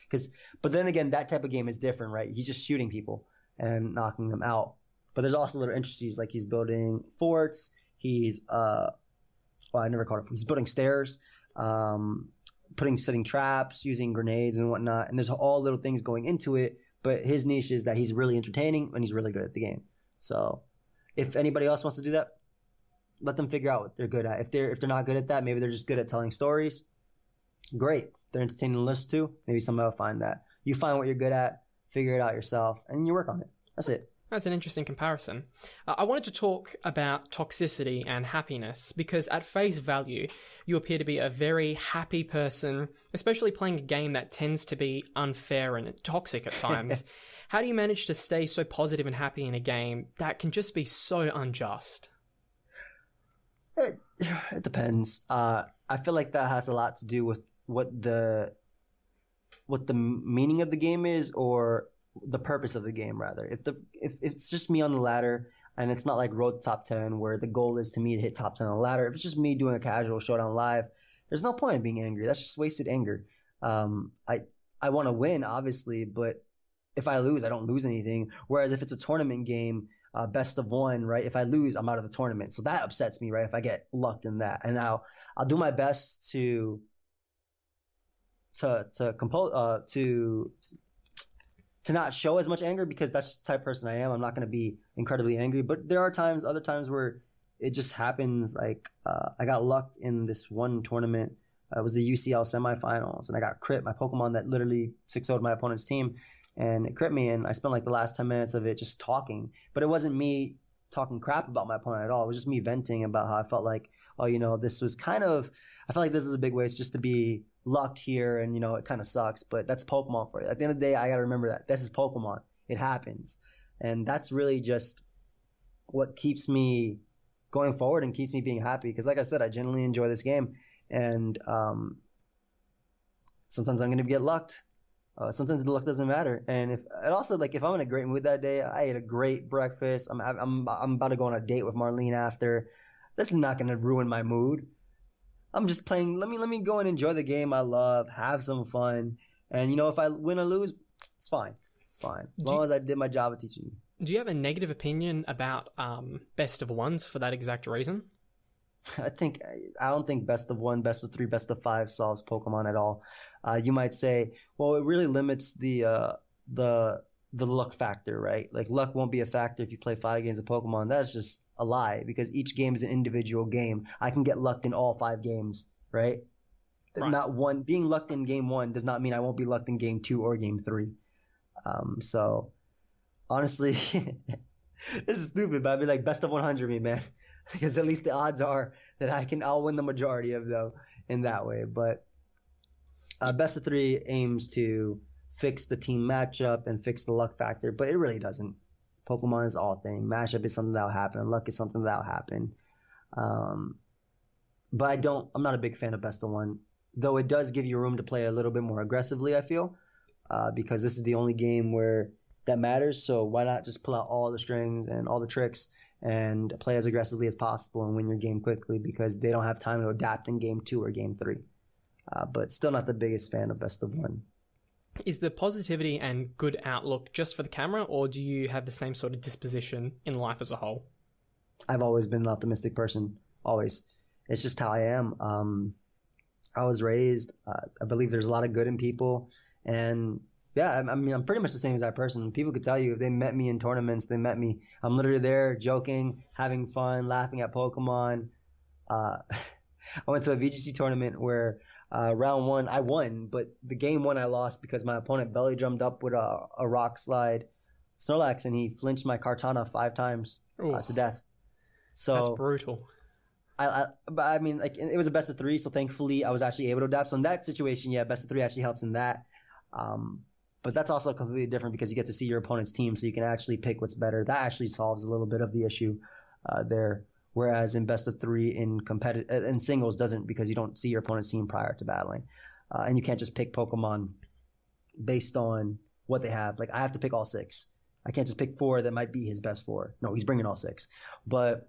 But then again, that type of game is different, right? He's just shooting people and knocking them out. But there's also little intricacies, like he's building forts. He's well, I never called it. He's building stairs, setting traps, using grenades and whatnot. And there's all little things going into it. But his niche is that he's really entertaining and he's really good at the game. So if anybody else wants to do that, let them figure out what they're good at. If they're not good at that, maybe they're just good at telling stories. Great, they're entertaining to listen to. Maybe somebody will find that. You find what you're good at, figure it out yourself, and you work on it. That's it. That's an interesting comparison. I wanted to talk about toxicity and happiness because at face value, you appear to be a very happy person, especially playing a game that tends to be unfair and toxic at times. How do you manage to stay so positive and happy in a game that can just be so unjust? It depends. I feel like that has a lot to do with what the meaning of the game is, or the purpose of the game rather. If it's just me on the ladder and it's not like Road to Top 10 where the goal is to me to hit top 10 on the ladder. If it's just me doing a casual showdown live, there's no point in being angry. That's just wasted anger. I want to win obviously, but if I lose, I don't lose anything. Whereas if it's a tournament game, best of one, right? If I lose, I'm out of the tournament. So that upsets me, right? If I get lucked in that. And now I'll do my best to not show as much anger because that's the type of person I am. I'm not going to be incredibly angry, but there are other times where it just happens. Like I got lucked in this one tournament. It was the UCL semifinals, and I got crit. My Pokemon that literally 6-0'd my opponent's team, and it crit me, and I spent like the last 10 minutes of it just talking. But it wasn't me talking crap about my opponent at all. It was just me venting about how I felt like, oh, this was kind of – I felt like this is a big waste just to be – lucked here, and it kind of sucks, but that's Pokemon for you. At the end of the day, I got to remember that this is Pokemon. It happens, and that's really just what keeps me going forward and keeps me being happy. Because, like I said, I genuinely enjoy this game, and sometimes I'm gonna get lucked. Sometimes the luck doesn't matter, and if I'm in a great mood that day, I ate a great breakfast. I'm about to go on a date with Marlene after. That's not gonna ruin my mood. I'm just playing. Let me go and enjoy the game I love, have some fun, and if I win or lose, it's fine. It's fine as long as I did my job of teaching you. Do you have a negative opinion about best of ones for that exact reason? I don't think best of one, best of three, best of five solves Pokemon at all. You might say, well, it really limits the luck factor, right? Like luck won't be a factor if you play 5 games of Pokemon. That's just a lie because each game is an individual game. I can get lucked in all 5 games, right? Not one. Being lucked in game 1 does not mean I won't be lucked in game 2 or game 3. So honestly, this is stupid, but I'd be like best of 100 me, man, because at least the odds are that I'll win the majority of them in that way. But best of 3 aims to fix the team matchup and fix the luck factor, but it really doesn't. Pokemon is all thing. Matchup is something that'll happen. Luck is something that'll happen. But I'm not a big fan of best of one, though it does give you room to play a little bit more aggressively, I feel, because this is the only game where that matters. So why not just pull out all the strings and all the tricks and play as aggressively as possible and win your game quickly because they don't have time to adapt in game 2 or game 3. But still not the biggest fan of best of one. Is the positivity and good outlook just for the camera, or do you have the same sort of disposition in life as a whole? I've always been an optimistic person. Always. It's just how I am. I was raised. I believe there's a lot of good in people. And yeah, I mean, I'm pretty much the same as that person. People could tell you if they met me in tournaments, I'm literally there joking, having fun, laughing at Pokemon. I went to a VGC tournament where round 1, I won, but the game 1 I lost because my opponent belly drummed up with a rock slide Snorlax, and he flinched my Kartana 5 times to death. So that's brutal. But I mean, like it was a best of 3, so thankfully I was actually able to adapt. So in that situation, yeah, best of 3 actually helps in that. But that's also completely different because you get to see your opponent's team, so you can actually pick what's better. That actually solves a little bit of the issue there. Whereas in best of 3 in singles doesn't, because you don't see your opponent's team prior to battling, and you can't just pick Pokemon based on what they have. Like I have to pick all 6. I can't just pick 4 that might be his best 4. No, he's bringing all 6. But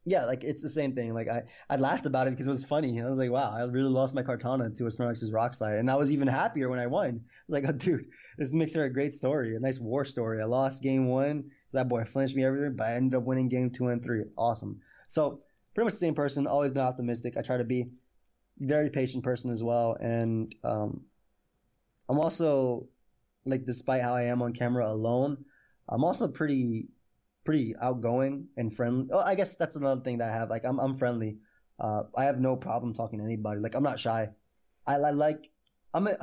yeah, like it's the same thing. Like I laughed about it because it was funny. I was like, wow, I really lost my Kartana to a Snorlax's Rock Slide, and I was even happier when I won. I was like, oh, dude, this makes it a great story, a nice war story. I lost game 1. That boy flinched me everywhere, but I ended up winning game 2 and 3. Awesome. So pretty much the same person, always been optimistic. I try to be very patient person as well. And I'm also like, despite how I am on camera alone, I'm also pretty outgoing and friendly. Oh, I guess that's another thing that I have. Like I'm friendly. I have no problem talking to anybody. Like I'm not shy. I like I'm a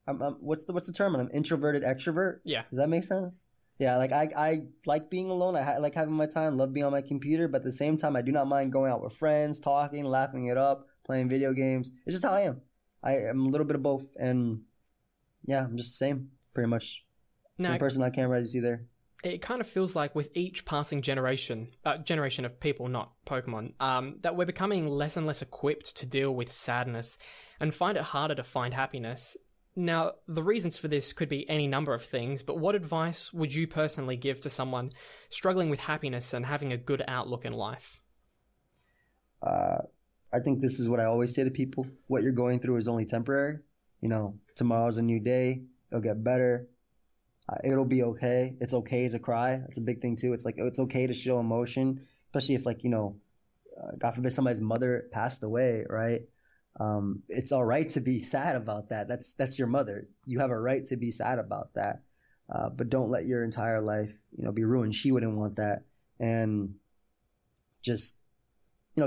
I'm what's the term? I'm an introverted extrovert. Yeah. Does that make sense? Yeah, like I like being alone. I like having my time. Love being on my computer, but at the same time, I do not mind going out with friends, talking, laughing it up, playing video games. It's just how I am. I am a little bit of both, and yeah, I'm just the same, pretty much. Now, Same person on camera as you see there. it kind of feels like with each passing generation of people, not Pokemon, that we're becoming less and less equipped to deal with sadness and find it harder to find happiness. Now, the reasons for this could be any number of things, but what advice would you personally give to someone struggling with happiness and having a good outlook in life? Uh, I think this is what I always say to people. What you're going through is only temporary. Tomorrow's a new day. It'll get better. It'll be okay. It's okay to cry. That's a big thing too. It's like it's okay to show emotion, especially if God forbid somebody's mother passed away, right? It's all right to be sad about that. That's your mother. You have a right to be sad about that. But don't let your entire life, be ruined. She wouldn't want that. And just,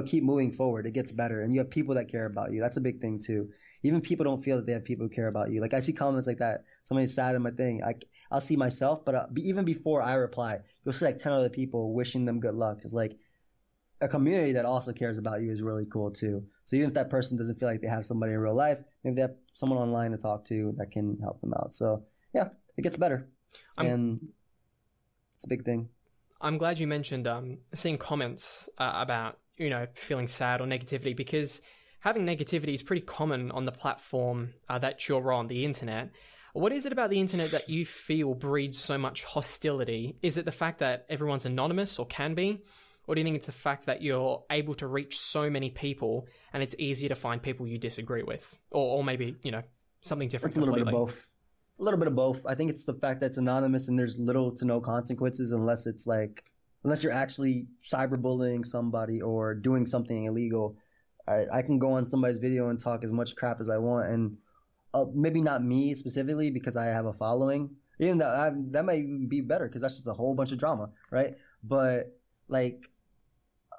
keep moving forward. It gets better. And you have people that care about you. That's a big thing too. Even people don't feel that they have people who care about you. Like I see comments like that. Somebody's sad in my thing. I'll see myself, but even before I reply, you'll see like 10 other people wishing them good luck. It's like a community that also cares about you is really cool too. So even if that person doesn't feel like they have somebody in real life, maybe they have someone online to talk to that can help them out. So yeah, it gets better. And it's a big thing. I'm glad you mentioned seeing comments about, feeling sad or negativity, because having negativity is pretty common on the platform that you're on, the internet. What is it about the internet that you feel breeds so much hostility? Is it the fact that everyone's anonymous or can be? Or do you think it's the fact that you're able to reach so many people and it's easier to find people you disagree with? Or maybe, something different It's a little completely? bit of both. A little bit of both. I think it's the fact that it's anonymous and there's little to no consequences unless you're actually cyberbullying somebody or doing something illegal. I can go on somebody's video and talk as much crap as I want, and maybe not me specifically because I have a following. Even that might even be better because that's just a whole bunch of drama, right? But like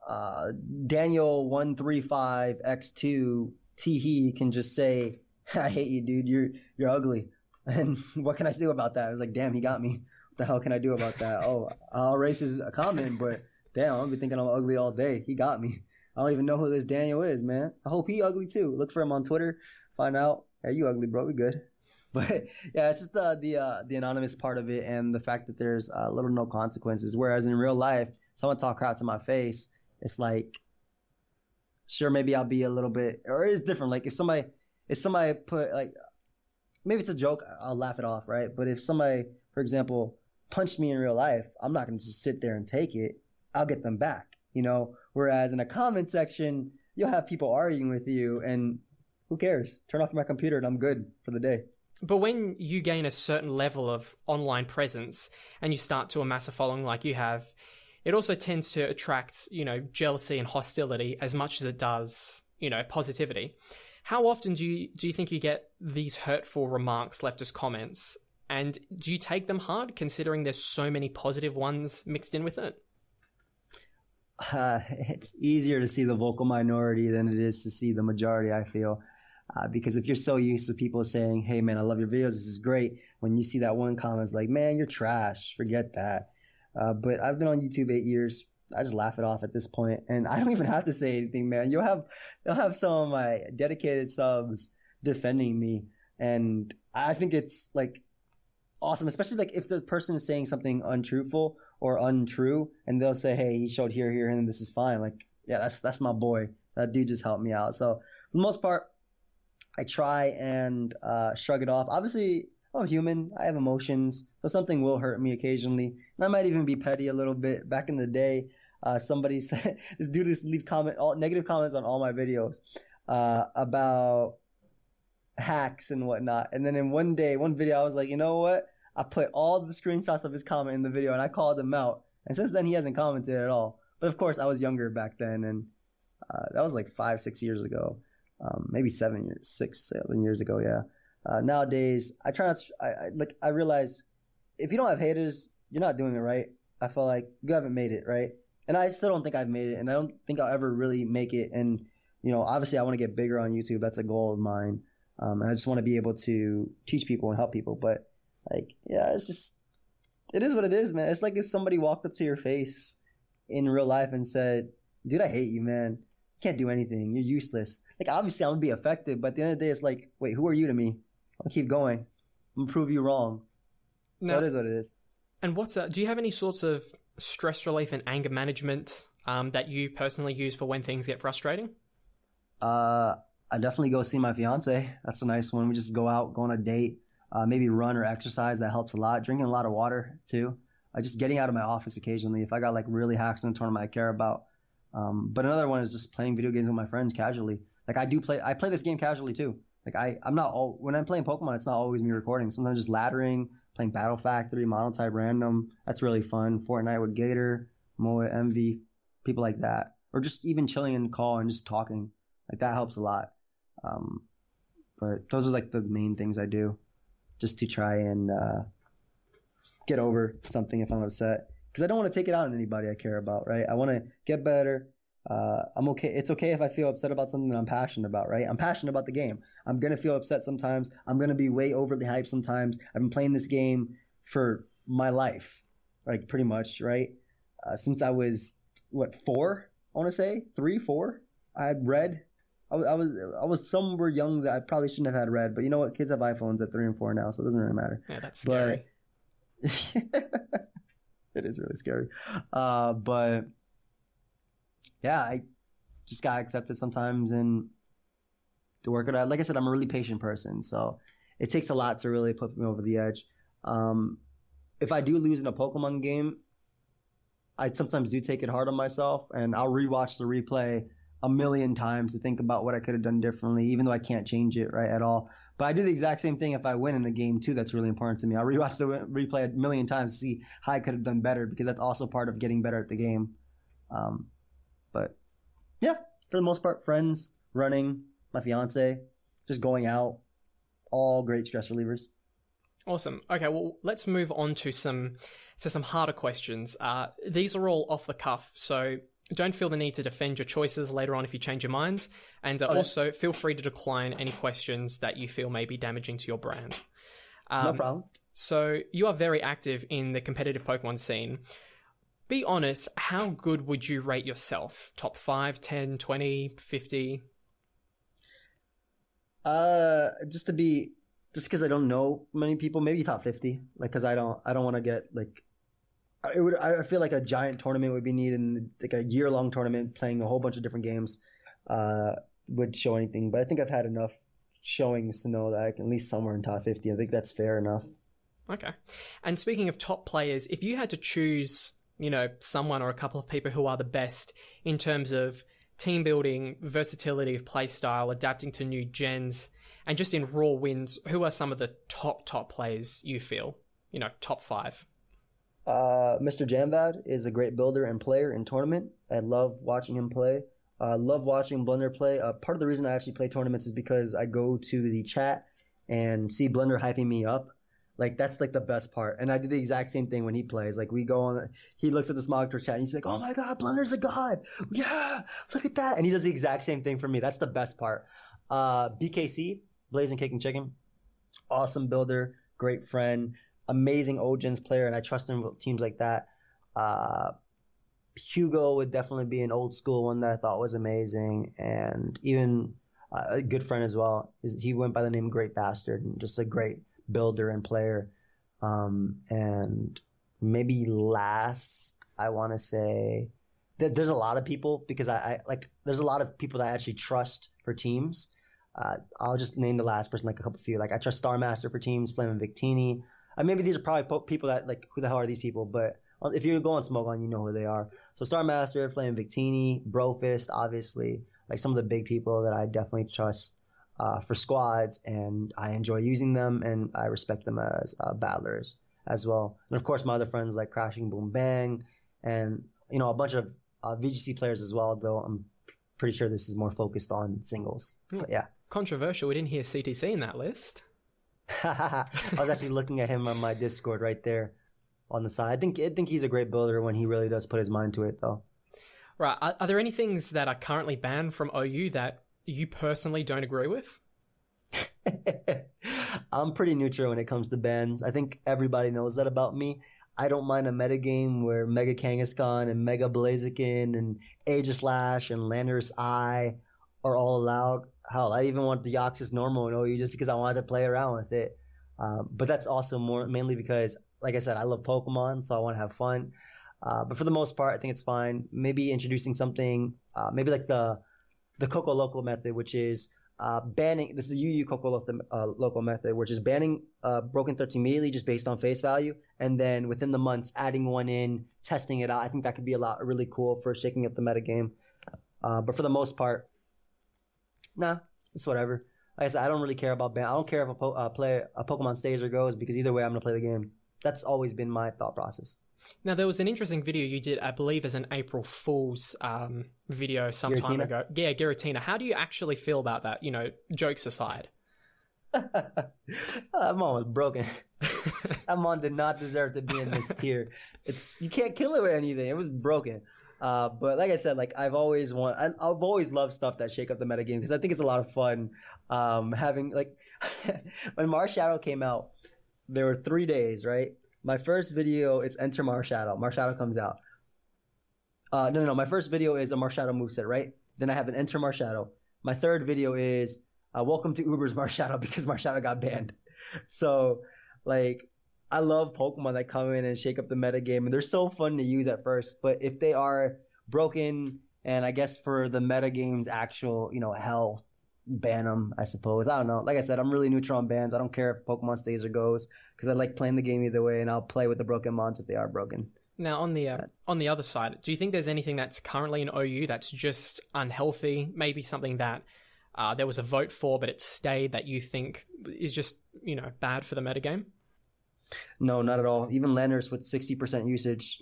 Daniel135x2 Teehee can just say, "I hate you, dude. You're ugly." And what can I do about that? I was like, damn, he got me. What the hell can I do about that? Oh, I'll erase his comment, but damn, I'll be thinking I'm ugly all day. He got me. I don't even know who this Daniel is, man. I hope he ugly too. Look for him on Twitter. Find out. Hey, you ugly, bro. We good. But yeah, it's just the anonymous part of it and the fact that there's little no consequences. Whereas in real life, someone talk crap to my face, it's like, sure, maybe I'll be a little bit, or it's different. Like if somebody put like, maybe it's a joke, I'll laugh it off, right? But if somebody, for example, punched me in real life, I'm not going to just sit there and take it. I'll get them back, Whereas in a comment section, you'll have people arguing with you, and who cares? Turn off my computer and I'm good for the day. But when you gain a certain level of online presence and you start to amass a following like you have, it also tends to attract, jealousy and hostility as much as it does, positivity. How often do you think you get these hurtful remarks left as comments? And do you take them hard, considering there's so many positive ones mixed in with it? It's easier to see the vocal minority than it is to see the majority, I feel. Because if you're so used to people saying, hey, man, I love your videos, this is great. When you see that one comment, it's like, man, you're trash. Forget that. But I've been on YouTube 8 years. I just laugh it off at this point, and I don't even have to say anything, man. You'll have some of my dedicated subs defending me, and I think it's like awesome, especially like if the person is saying something untruthful or untrue, and they'll say, "Hey, he showed here, and this is fine." Like, yeah, that's my boy. That dude just helped me out. So for the most part, I try and shrug it off. Obviously, I'm human. I have emotions, so something will hurt me occasionally, and I might even be petty a little bit. Back in the day, somebody said this dude used to leave negative comments on all my videos about hacks and whatnot. And then in one video, I was like, you know what? I put all the screenshots of his comment in the video, and I called him out. And since then, he hasn't commented at all. But of course, I was younger back then, and that was like 5, 6 years ago, maybe 7 years, 6, 7 years ago. Yeah. Nowadays, I try not. I realize if you don't have haters, you're not doing it right. I feel like you haven't made it right, and I still don't think I've made it, and I don't think I'll ever really make it. And obviously, I want to get bigger on YouTube. That's a goal of mine. And I just want to be able to teach people and help people. But like, yeah, it is what it is, man. It's like if somebody walked up to your face in real life and said, "Dude, I hate you, man. You can't do anything. You're useless." Like, obviously, I'm gonna be affected, but at the end of the day, it's like, wait, who are you to me? I'll keep going. I'm gonna prove you wrong. So Now, it is what it is. and do you have any sorts of stress relief and anger management that you personally use for when things get frustrating? I definitely go see my fiance. That's a nice one. We just go out, go on a date, maybe run or exercise. That helps a lot. Drinking a lot of water too. Just getting out of my office occasionally if I got like really hacks in a tournament I care about. But another one is just playing video games with my friends casually. Like I play this game casually too. Like I'm not all when I'm playing Pokemon, it's not always me recording. Sometimes just laddering, playing Battle Factory, Monotype Random. That's really fun. Fortnite with Gator, Moa, Envy, people like that, or just even chilling in the call and just talking. Like that helps a lot. But those are like the main things I do, just to try and get over something if I'm upset, because I don't want to take it out on anybody I care about, right? I want to get better. I'm okay. It's okay if I feel upset about something that I'm passionate about, right? I'm passionate about the game. I'm gonna feel upset sometimes. I'm gonna be way overly hyped sometimes. I've been playing this game for my life, like pretty much, right? Since I was 4, I want to say 3, 4. I had red. I was somewhere young that I probably shouldn't have had red, but you know what? Kids have iPhones at 3 and 4 now, so it doesn't really matter. Yeah, that's scary. But it is really scary. But yeah, I just got accepted sometimes and to work it out. Like I said, I'm a really patient person, so it takes a lot to really put me over the edge. If I do lose in a Pokemon game, I sometimes do take it hard on myself, and I'll rewatch the replay a million times to think about what I could have done differently, even though I can't change it right at all. But I do the exact same thing if I win in a game too. That's really important to me. I'll rewatch the replay a million times to see how I could have done better, because that's also part of getting better at the game. But yeah, for the most part, friends, running, my fiance, just going out, all great stress relievers. Awesome. Okay, well, let's move on to some harder questions. These are all off the cuff, so don't feel the need to defend your choices later on if you change your mind. And also, feel free to decline any questions that you feel may be damaging to your brand. No problem. So you are very active in the competitive Pokemon scene. Be honest, how good would you rate yourself? Top 5, 10, 20, 50? Just because I don't know many people, maybe top 50. Like, because I don't want to get like, I feel like a giant tournament would be needed, like a year-long tournament playing a whole bunch of different games would show anything. But I think I've had enough showings to know that I can at least somewhere in top 50. I think that's fair enough. Okay. And speaking of top players, if you had to choose, someone or a couple of people who are the best in terms of team building, versatility of play style, adapting to new gens, and just in raw wins, who are some of the top players you feel? Top 5. Mr. Jamvad is a great builder and player in tournament. I love watching him play. Love watching Blunder play. Part of the reason I actually play tournaments is because I go to the chat and see Blunder hyping me up. Like, that's like the best part. And I do the exact same thing when he plays. Like, we go on, he looks at the Smogtor chat and he's like, "Oh my God, Blunder's a god. Yeah, look at that." And he does the exact same thing for me. That's the best part. BKC, Blazing Cake and Chicken. Awesome builder, great friend, amazing Ogens player, and I trust him with teams like that. Hugo would definitely be an old school one that I thought was amazing. And even a good friend as well. He went by the name Great Bastard, and just a great builder and player. And maybe last, I want to say that there's a lot of people, because I there's a lot of people that I actually trust for teams. I'll just name the last person, like a couple few. Like, I trust Starmaster for teams, Flame and Victini. Maybe these are probably people that, like, who the hell are these people? But if you go on Smogon, you know who they are. So Starmaster, Flame and Victini, Brofist, obviously, like some of the big people that I definitely trust for squads, and I enjoy using them, and I respect them as battlers as well. And of course, my other friends like Crashing Boom Bang, and a bunch of VGC players as well, though I'm pretty sure this is more focused on singles. But yeah. Controversial. We didn't hear CTC in that list. I was actually looking at him on my Discord right there on the side. I think he's a great builder when he really does put his mind to it, though. Right. Are there any things that are currently banned from OU that you personally don't agree with? I'm pretty neutral when it comes to bans. I think everybody knows that about me. I don't mind a metagame where Mega Kangaskhan and Mega Blaziken and Aegislash and Landorus Eye are all allowed. Hell, I even want the Deoxys normal in OU just because I wanted to play around with it. But that's also mainly because, like I said, I love Pokemon, so I want to have fun. But for the most part, I think it's fine. Maybe introducing something, maybe like the Coco Loco method, which is banning. This is the UU Coco Loco method, which is banning broken threats immediately just based on face value, and then within the months adding one in, testing it out. I think that could be really cool for shaking up the metagame. But for the most part, nah, it's whatever. Like I said, I don't really care about ban. I don't care if a Pokemon stays or goes, because either way, I'm gonna play the game. That's always been my thought process. Now, there was an interesting video you did, I believe, as an April Fool's video some time ago. Yeah, Giratina. How do you actually feel about that? You know, jokes aside. Amon was broken. Amon did not deserve to be in this tier. You can't kill it with anything. It was broken. But like I said, like I've always loved stuff that shake up the metagame, because I think it's a lot of fun. Having like when Marshadow came out, there were 3 days, right? My first video, it's Enter Marshadow. Marshadow comes out. No. My first video is a Marshadow moveset, right? Then I have an Enter Marshadow. My third video is Welcome to Uber's Marshadow, because Marshadow got banned. So, like, I love Pokemon that come in and shake up the metagame, and they're so fun to use at first. But if they are broken, and I guess for the metagame's actual, health, ban them, I suppose. I don't know. Like I said, I'm really neutral on bans. I don't care if Pokemon stays or goes, because I like playing the game either way, and I'll play with the broken mons if they are broken. Now, on the other side, do you think there's anything that's currently in OU that's just unhealthy? Maybe something that there was a vote for, but it stayed, that you think is just, bad for the metagame? No, not at all. Even Landorus with 60% usage,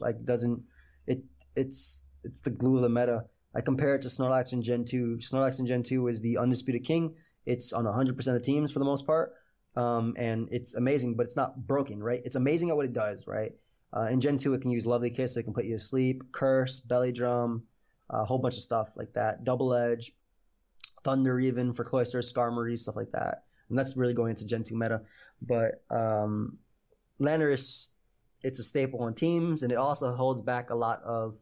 it's the glue of the meta. I compare it to Snorlax in Gen 2. Snorlax in Gen 2 is the undisputed king. It's on 100% of teams for the most part. And it's amazing, but it's not broken, right? It's amazing at what it does, right? In Gen 2, it can use Lovely Kiss, so it can put you to sleep, Curse, Belly Drum, a whole bunch of stuff like that. Double Edge, Thunder even for Cloyster, Skarmory, stuff like that. And that's really going into Gen 2 meta. But Landorus, it's a staple on teams, and it also holds back a lot of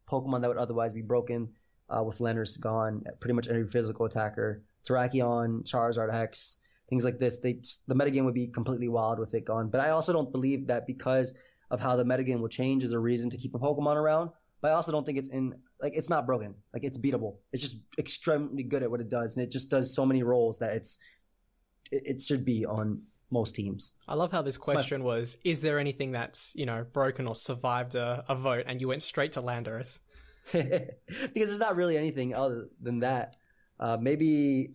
Pokemon that would otherwise be broken with Landorus gone. Pretty much every physical attacker, Terrakion, Charizard X, things like this. The metagame would be completely wild with it gone. But I also don't believe that because of how the metagame will change is a reason to keep a Pokemon around. But I also don't think it's not broken. Like, it's beatable. It's just extremely good at what it does, and it just does so many roles that it should be on most teams. I love how this question was, is there anything that's, broken or survived a vote, and you went straight to Landorus? Because there's not really anything other than that. Maybe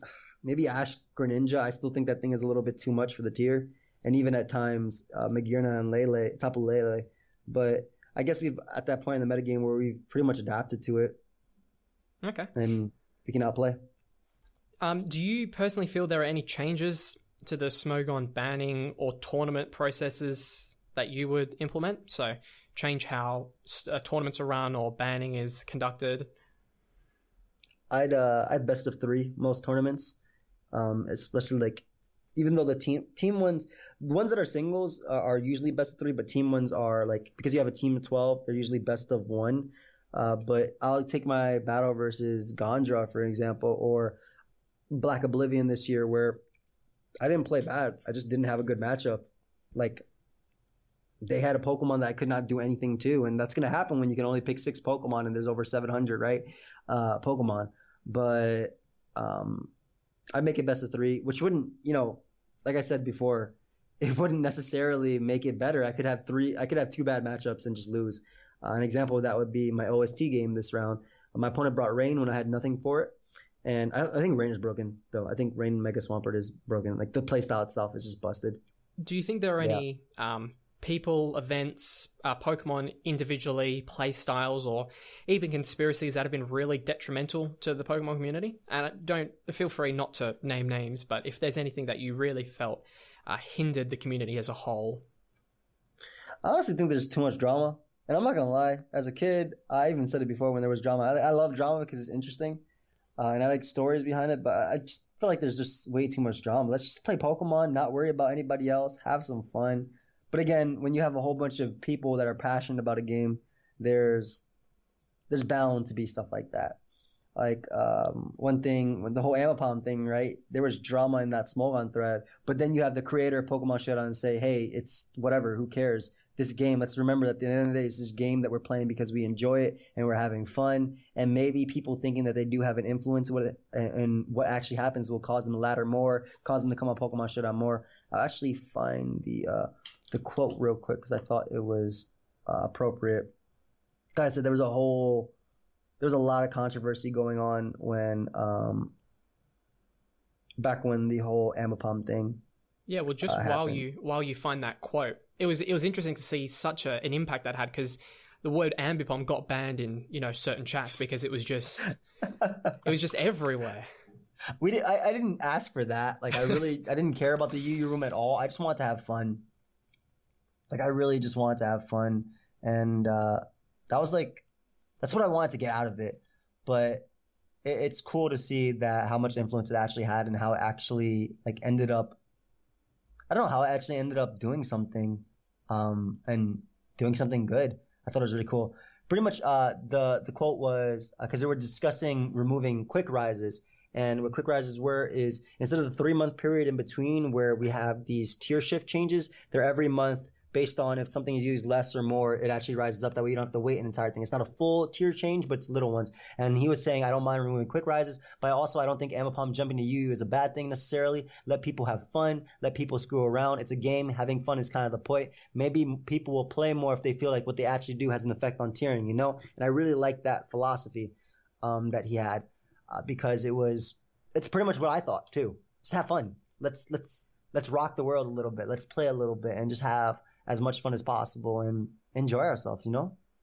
Ash Greninja. I still think that thing is a little bit too much for the tier. And even at times, Magearna and Tapu Lele. But I guess we've at that point in the metagame where we've pretty much adapted to it. Okay. And we can outplay. Do you personally feel there are any changes to the Smogon banning or tournament processes that you would implement? So change how tournaments are run or banning is conducted? I'd best of 3 most tournaments, especially like, even though the team ones, the ones that are singles are usually best of 3, but team ones are like, because you have a team of 12, they're usually best of 1. But I'll take my battle versus Gondra, for example, or Black Oblivion this year, where I didn't play bad. I just didn't have a good matchup. Like, they had a Pokemon that I could not do anything to, and that's going to happen when you can only pick 6 Pokemon and there's over 700, right? Pokemon. But I'd make it best of 3, which wouldn't, like I said before, it wouldn't necessarily make it better. I could have 2 bad matchups and just lose. An example of that would be my OST game this round. My opponent brought Rain when I had nothing for it. And I think Rain is broken, though. I think Rain Mega Swampert is broken. Like, the playstyle itself is just busted. Do you think there are any people, events, Pokemon individually, play styles, or even conspiracies that have been really detrimental to the Pokemon community? And don't feel free not to name names, but if there's anything that you really felt hindered the community as a whole. I honestly think there's too much drama. And I'm not gonna lie, as a kid, I even said it before when there was drama. I love drama because it's interesting, and I like stories behind it. But I just feel like there's just way too much drama. Let's just play Pokemon, not worry about anybody else, have some fun. But again, when you have a whole bunch of people that are passionate about a game, there's bound to be stuff like that. Like one thing, when the whole Amapom thing, right? There was drama in that Smogon thread, but then you have the creator of Pokemon Showdown and say, "Hey, it's whatever. Who cares? This game. Let's remember that at the end of the day, it's this game that we're playing because we enjoy it and we're having fun. And maybe people thinking that they do have an influence with it and what actually happens will cause them to ladder more, cause them to come on Pokemon Showdown more." I'll actually find the quote real quick because I thought it was appropriate. Like I said, there was a lot of controversy going on when back when the whole Amapom thing. Yeah, well, just while you find that quote, it was interesting to see such an impact that had, because the word Ambipom got banned in certain chats because it was just everywhere. I didn't ask for that. Like I didn't care about the UU room at all. I just wanted to have fun. Like I really just wanted to have fun, and that's what I wanted to get out of it. But it's cool to see that how much influence it actually had and how it actually ended up. I don't know how it actually ended up doing something, and doing something good. I thought it was really cool. Pretty much, the quote was because they were discussing removing quick rises, and what quick rises were is instead of the 3-month period in between where we have these tier shift changes, they're every month based on if something is used less or more, it actually rises up. That way you don't have to wait an entire thing. It's not a full tier change, but it's little ones. And he was saying, I don't mind removing quick rises, but also I don't think Amapom jumping to UU is a bad thing necessarily. Let people have fun. Let people screw around. It's a game. Having fun is kind of the point. Maybe people will play more if they feel like what they actually do has an effect on tiering, And I really like that philosophy that he had because it's pretty much what I thought too. Just have fun. Let's rock the world a little bit. Let's play a little bit and just have as much fun as possible and enjoy ourselves,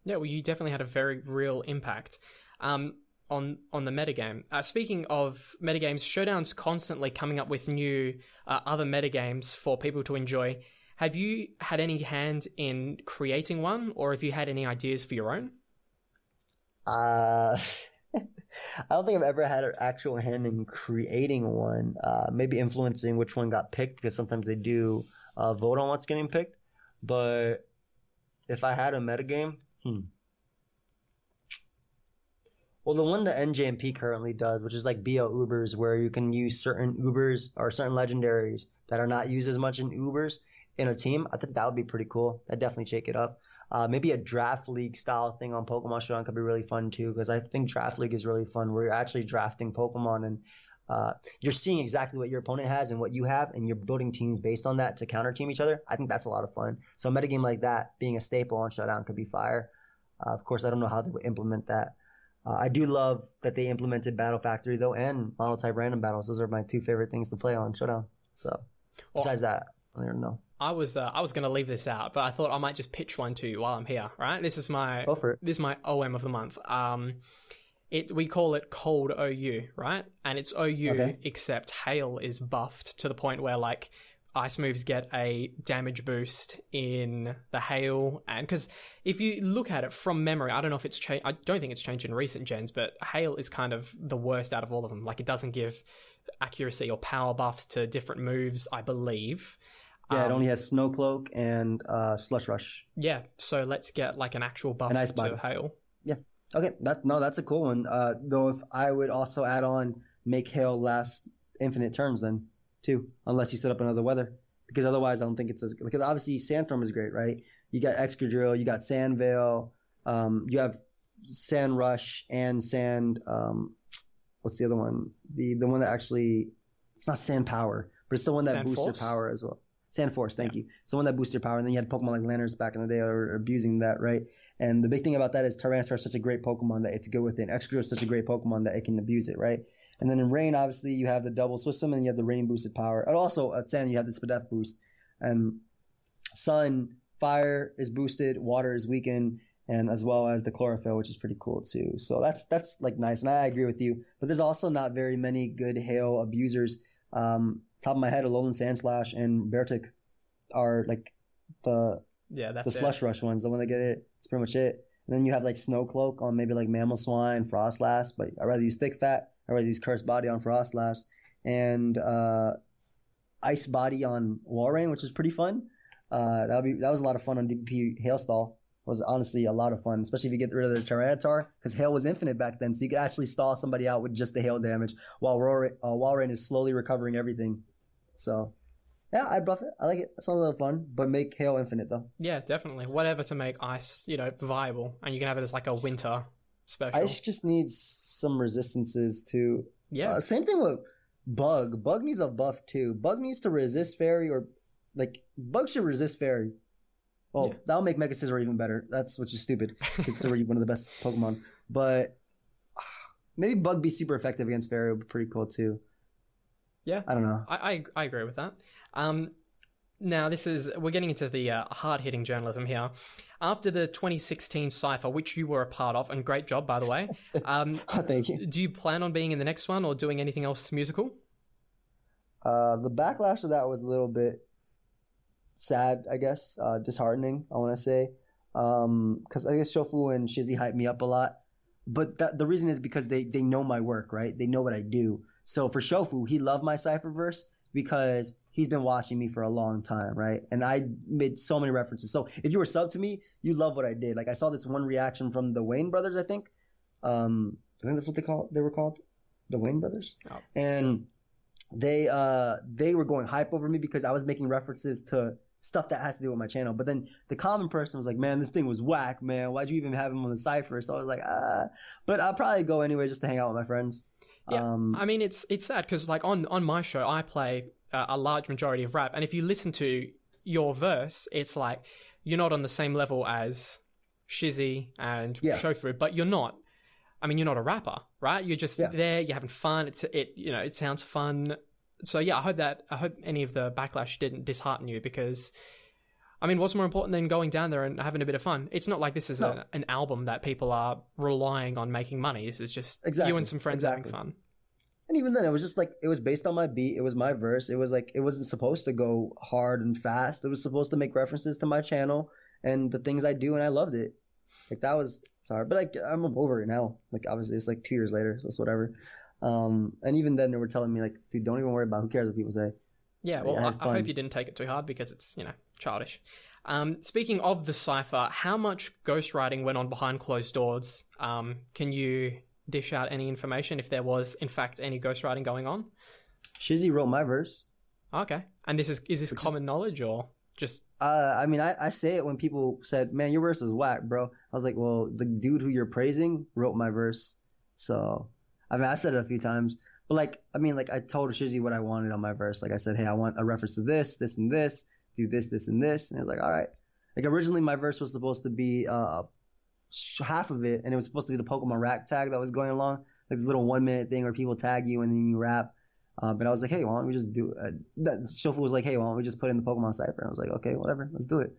Yeah, well, you definitely had a very real impact on the metagame. Speaking of metagames, Showdown's constantly coming up with new other metagames for people to enjoy. Have you had any hand in creating one, or have you had any ideas for your own? I don't think I've ever had an actual hand in creating one. Maybe influencing which one got picked, because sometimes they do vote on what's getting picked. But if I had a metagame, well, the one that NJMP currently does, which is like BL Ubers, where you can use certain Ubers or certain legendaries that are not used as much in Ubers in a team, I think that would be pretty cool. That'd definitely shake it up. Maybe a draft league style thing on Pokemon Showdown could be really fun too, because I think draft league is really fun where you're actually drafting Pokemon and you're seeing exactly what your opponent has and what you have, and you're building teams based on that to counter team each other. I think that's a lot of fun. So a metagame like that being a staple on Showdown could be fire. Of course, I don't know how they would implement that. I do love that they implemented Battle Factory though, and model type random battles. Those are my two favorite things to play on Showdown. So besides that, I don't know. I was going to leave this out, but I thought I might just pitch one to you while I'm here. Right, this is my OM of the month. We call it Cold OU, right? And it's OU, okay, except Hail is buffed to the point where ice moves get a damage boost in the Hail. And because if you look at it from memory, I don't know if it's changed. I don't think it's changed in recent gens, but Hail is kind of the worst out of all of them. It doesn't give accuracy or power buffs to different moves, I believe. Yeah, it only has Snow Cloak and Slush Rush. Yeah, so let's get an actual buff to Hail. Yeah. Okay, that's a cool one. Though if I would also add on make Hail last infinite turns then too, unless you set up another weather, because otherwise I don't think it's because obviously Sandstorm is great, right? You got Excadrill, you got Sand Veil, you have Sand Rush and Sand. What's the other one? The one that actually it's not Sand Power, but it's the one that Sand boosts Force? your power as well. Sand Force, thank you. It's the one that boosts your power, and then you had Pokemon like Lanners back in the day are abusing that, right? And the big thing about that is Tyranitar is such a great Pokemon that it's good with it. Excadrill is such a great Pokemon that it can abuse it, right? And then in Rain, obviously, you have the double Swim, and you have the Rain boosted power. And also at Sand, you have the Spadef boost. And Sun, fire is boosted, water is weakened, and as well as the chlorophyll, which is pretty cool too. So that's like nice, and I agree with you. But there's also not very many good hail abusers. Top of my head, Alolan Sandslash and Beartic are like the that's slush rush ones, the one that get it. It's pretty much it. And then you have like Snowcloak on maybe like Mammal Swine, Frostlass, but I'd rather use Thick Fat. I'd rather use Cursed Body on Frostlass, and Ice Body on Walrein, which is pretty fun. That was a lot of fun on DPP Hailstall. Was honestly a lot of fun, especially if you get rid of the Tyranitar, because Hail was infinite back then, so you could actually stall somebody out with just the Hail damage, while Walrein is slowly recovering everything. So, yeah, I'd buff it. I like it. It sounds a little fun, but make Hail infinite, though. Yeah, definitely. Whatever to make Ice, viable, and you can have it as like a winter special. Ice just needs some resistances, too. Yeah. Same thing with Bug. Bug needs a buff, too. Bug needs to resist Fairy, or, Bug should resist Fairy. Well, yeah. That'll make Mega Scizor even better. Which is stupid, because it's already one of the best Pokemon. But maybe Bug be super effective against Fairy would be pretty cool too. Yeah, I don't know. I agree with that. Now we're getting into the hard hitting journalism here. After the 2016 Cypher, which you were a part of, and great job by the way. Thank you. Do you plan on being in the next one or doing anything else musical? The backlash of that was a little bit sad, I guess, disheartening, I want to say, because I guess Shofu and Shizzy hyped me up a lot, but the reason is because they know my work, right? They know what I do. So for Shofu, he loved my Cypherverse because he's been watching me for a long time, right? And I made so many references. So if you were sub to me, you love what I did. Like I saw this one reaction from the Wayne brothers, I think that's what they were called, the Wayne brothers, and they were going hype over me because I was making references to stuff that has to do with my channel. But then the common person was like, man, this thing was whack, man. Why'd you even have him on the Cypher? So I was like, but I'll probably go anyway just to hang out with my friends. Yeah, I mean, it's sad because like on my show, I play a large majority of rap. And if you listen to your verse, it's like you're not on the same level as Shizzy and Shofu, but you're not. I mean, you're not a rapper, right? You're just there, you're having fun. It sounds fun. So yeah, I hope any of the backlash didn't dishearten you, because I mean, what's more important than going down there and having a bit of fun? It's not like this is an album that people are relying on making money. This is just you and some friends having fun. And even then, it was just like, it was based on my beat. It was my verse. It was like, it wasn't supposed to go hard and fast. It was supposed to make references to my channel and the things I do, and I loved it. Like that was sorry, but like I'm over it now. Like obviously it's like 2 years later, so it's whatever. And even then they were telling me like, dude, don't even worry about it. Who cares what people say. Yeah, well, I hope you didn't take it too hard, because it's, childish. Speaking of the Cypher, how much ghostwriting went on behind closed doors? Can you dish out any information if there was, in fact, any ghostwriting going on? Shizzy wrote my verse. Okay. And is this common knowledge or just... I mean, I say it when people said, man, your verse is whack, bro. I was like, well, the dude who you're praising wrote my verse. So, I mean, I said it a few times. But like, I mean, like I told Shizzy what I wanted on my verse. Like I said, hey, I want a reference to this, this, and this. Do this, this, and this. And I was like, all right. Like originally my verse was supposed to be half of it, and it was supposed to be the Pokemon rap tag that was going along. Like this little 1 minute thing where people tag you and then you rap. But I was like, hey, why don't we just do that? Shofu was like, hey, why don't we just put in the Pokemon Cypher? And I was like, okay, whatever, let's do it.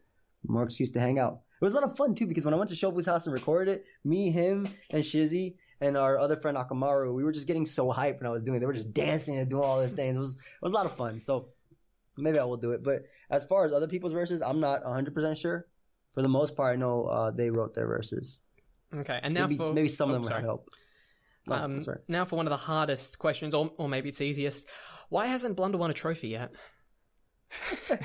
More excuse to hang out. It was a lot of fun too, because when I went to Shofu's house and recorded it, me, him, and Shizzy and our other friend Akamaru, we were just getting so hyped when I was doing it. They were just dancing and doing all these things. It was a lot of fun. So maybe I will do it. But as far as other people's verses, I'm not 100% sure. For the most part, I know they wrote their verses. Okay, and now maybe some of them would help. Now for one of the hardest questions, or maybe it's easiest. Why hasn't Blunder won a trophy yet? I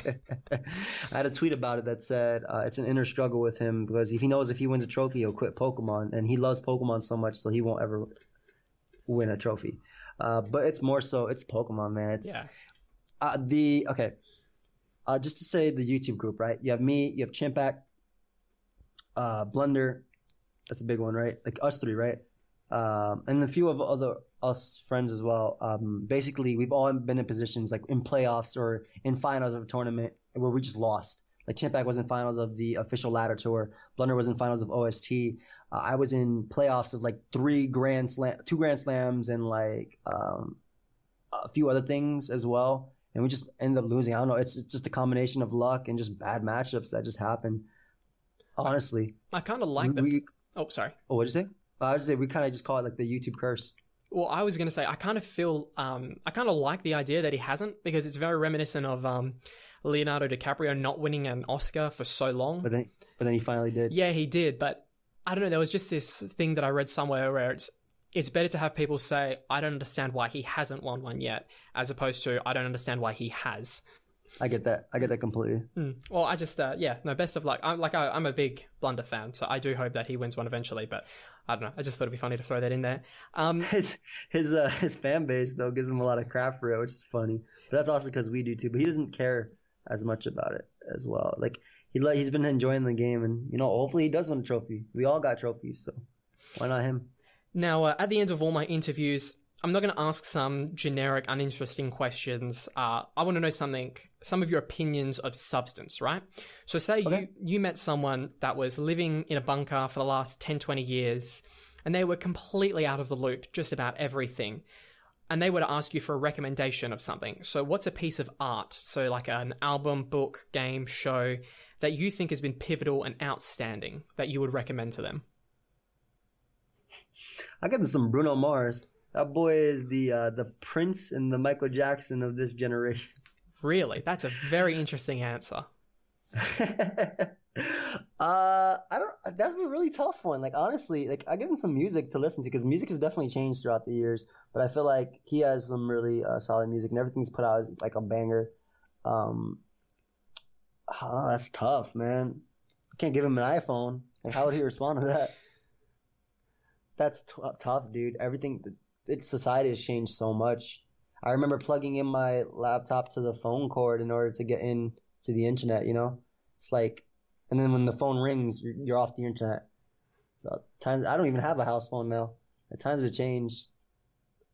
had a tweet about it that said it's an inner struggle with him, because he knows if he wins a trophy, he'll quit Pokemon, and he loves Pokemon so much, so he won't ever win a trophy. But it's more so, it's Pokemon, man. Just to say the YouTube group, right? You have me, you have Chimpack, Blunder, that's a big one, right? Like us three, right? And a few of other us friends as well. Basically, we've all been in positions like in playoffs or in finals of a tournament where we just lost. Like Chimpack was in finals of the official ladder tour. Blunder was in finals of OST. I was in playoffs of like 2 Grand Slams, and like a few other things as well. and we just ended up losing. I don't know. It's just a combination of luck and just bad matchups that just happen. Honestly, I kind of like Oh, sorry. Oh, what'd you say? I was say we kind of just call it like the YouTube curse. Well, I was going to say, I kind of feel, I kind of like the idea that he hasn't, because it's very reminiscent of Leonardo DiCaprio not winning an Oscar for so long. But then he finally did. Yeah, he did. But I don't know, there was just this thing that I read somewhere where it's better to have people say, I don't understand why he hasn't won one yet, as opposed to, I don't understand why he has. I get that. I get that completely. Well, I just, best of luck. I'm a big Blunder fan, so I do hope that he wins one eventually, but I don't know. I just thought it'd be funny to throw that in there. His fan base though gives him a lot of crap for it, which is funny. But that's also because we do too. But he doesn't care as much about it as well. Like he's been enjoying the game, and hopefully he does win a trophy. We all got trophies, so why not him? Now, at the end of all my interviews, I'm not going to ask some generic, uninteresting questions. I want to know some of your opinions of substance, right? So say you met someone that was living in a bunker for the last 10, 20 years, and they were completely out of the loop, just about everything. And they were to ask you for a recommendation of something. So what's a piece of art, so like an album, book, game, show, that you think has been pivotal and outstanding that you would recommend to them? I got some Bruno Mars. That boy is the Prince and the Michael Jackson of this generation. Really? That's a very interesting answer. I don't. That's a really tough one. Like honestly, like I give him some music to listen to because music has definitely changed throughout the years. But I feel like he has some really solid music, and everything he's put out is like a banger. That's tough, man. I can't give him an iPhone. Like how would he respond to that? That's tough, dude. Society has changed so much. I remember plugging in my laptop to the phone cord in order to get in to the internet, It's like, and then when the phone rings, you're off the internet. So times, I don't even have a house phone now. At times have changed.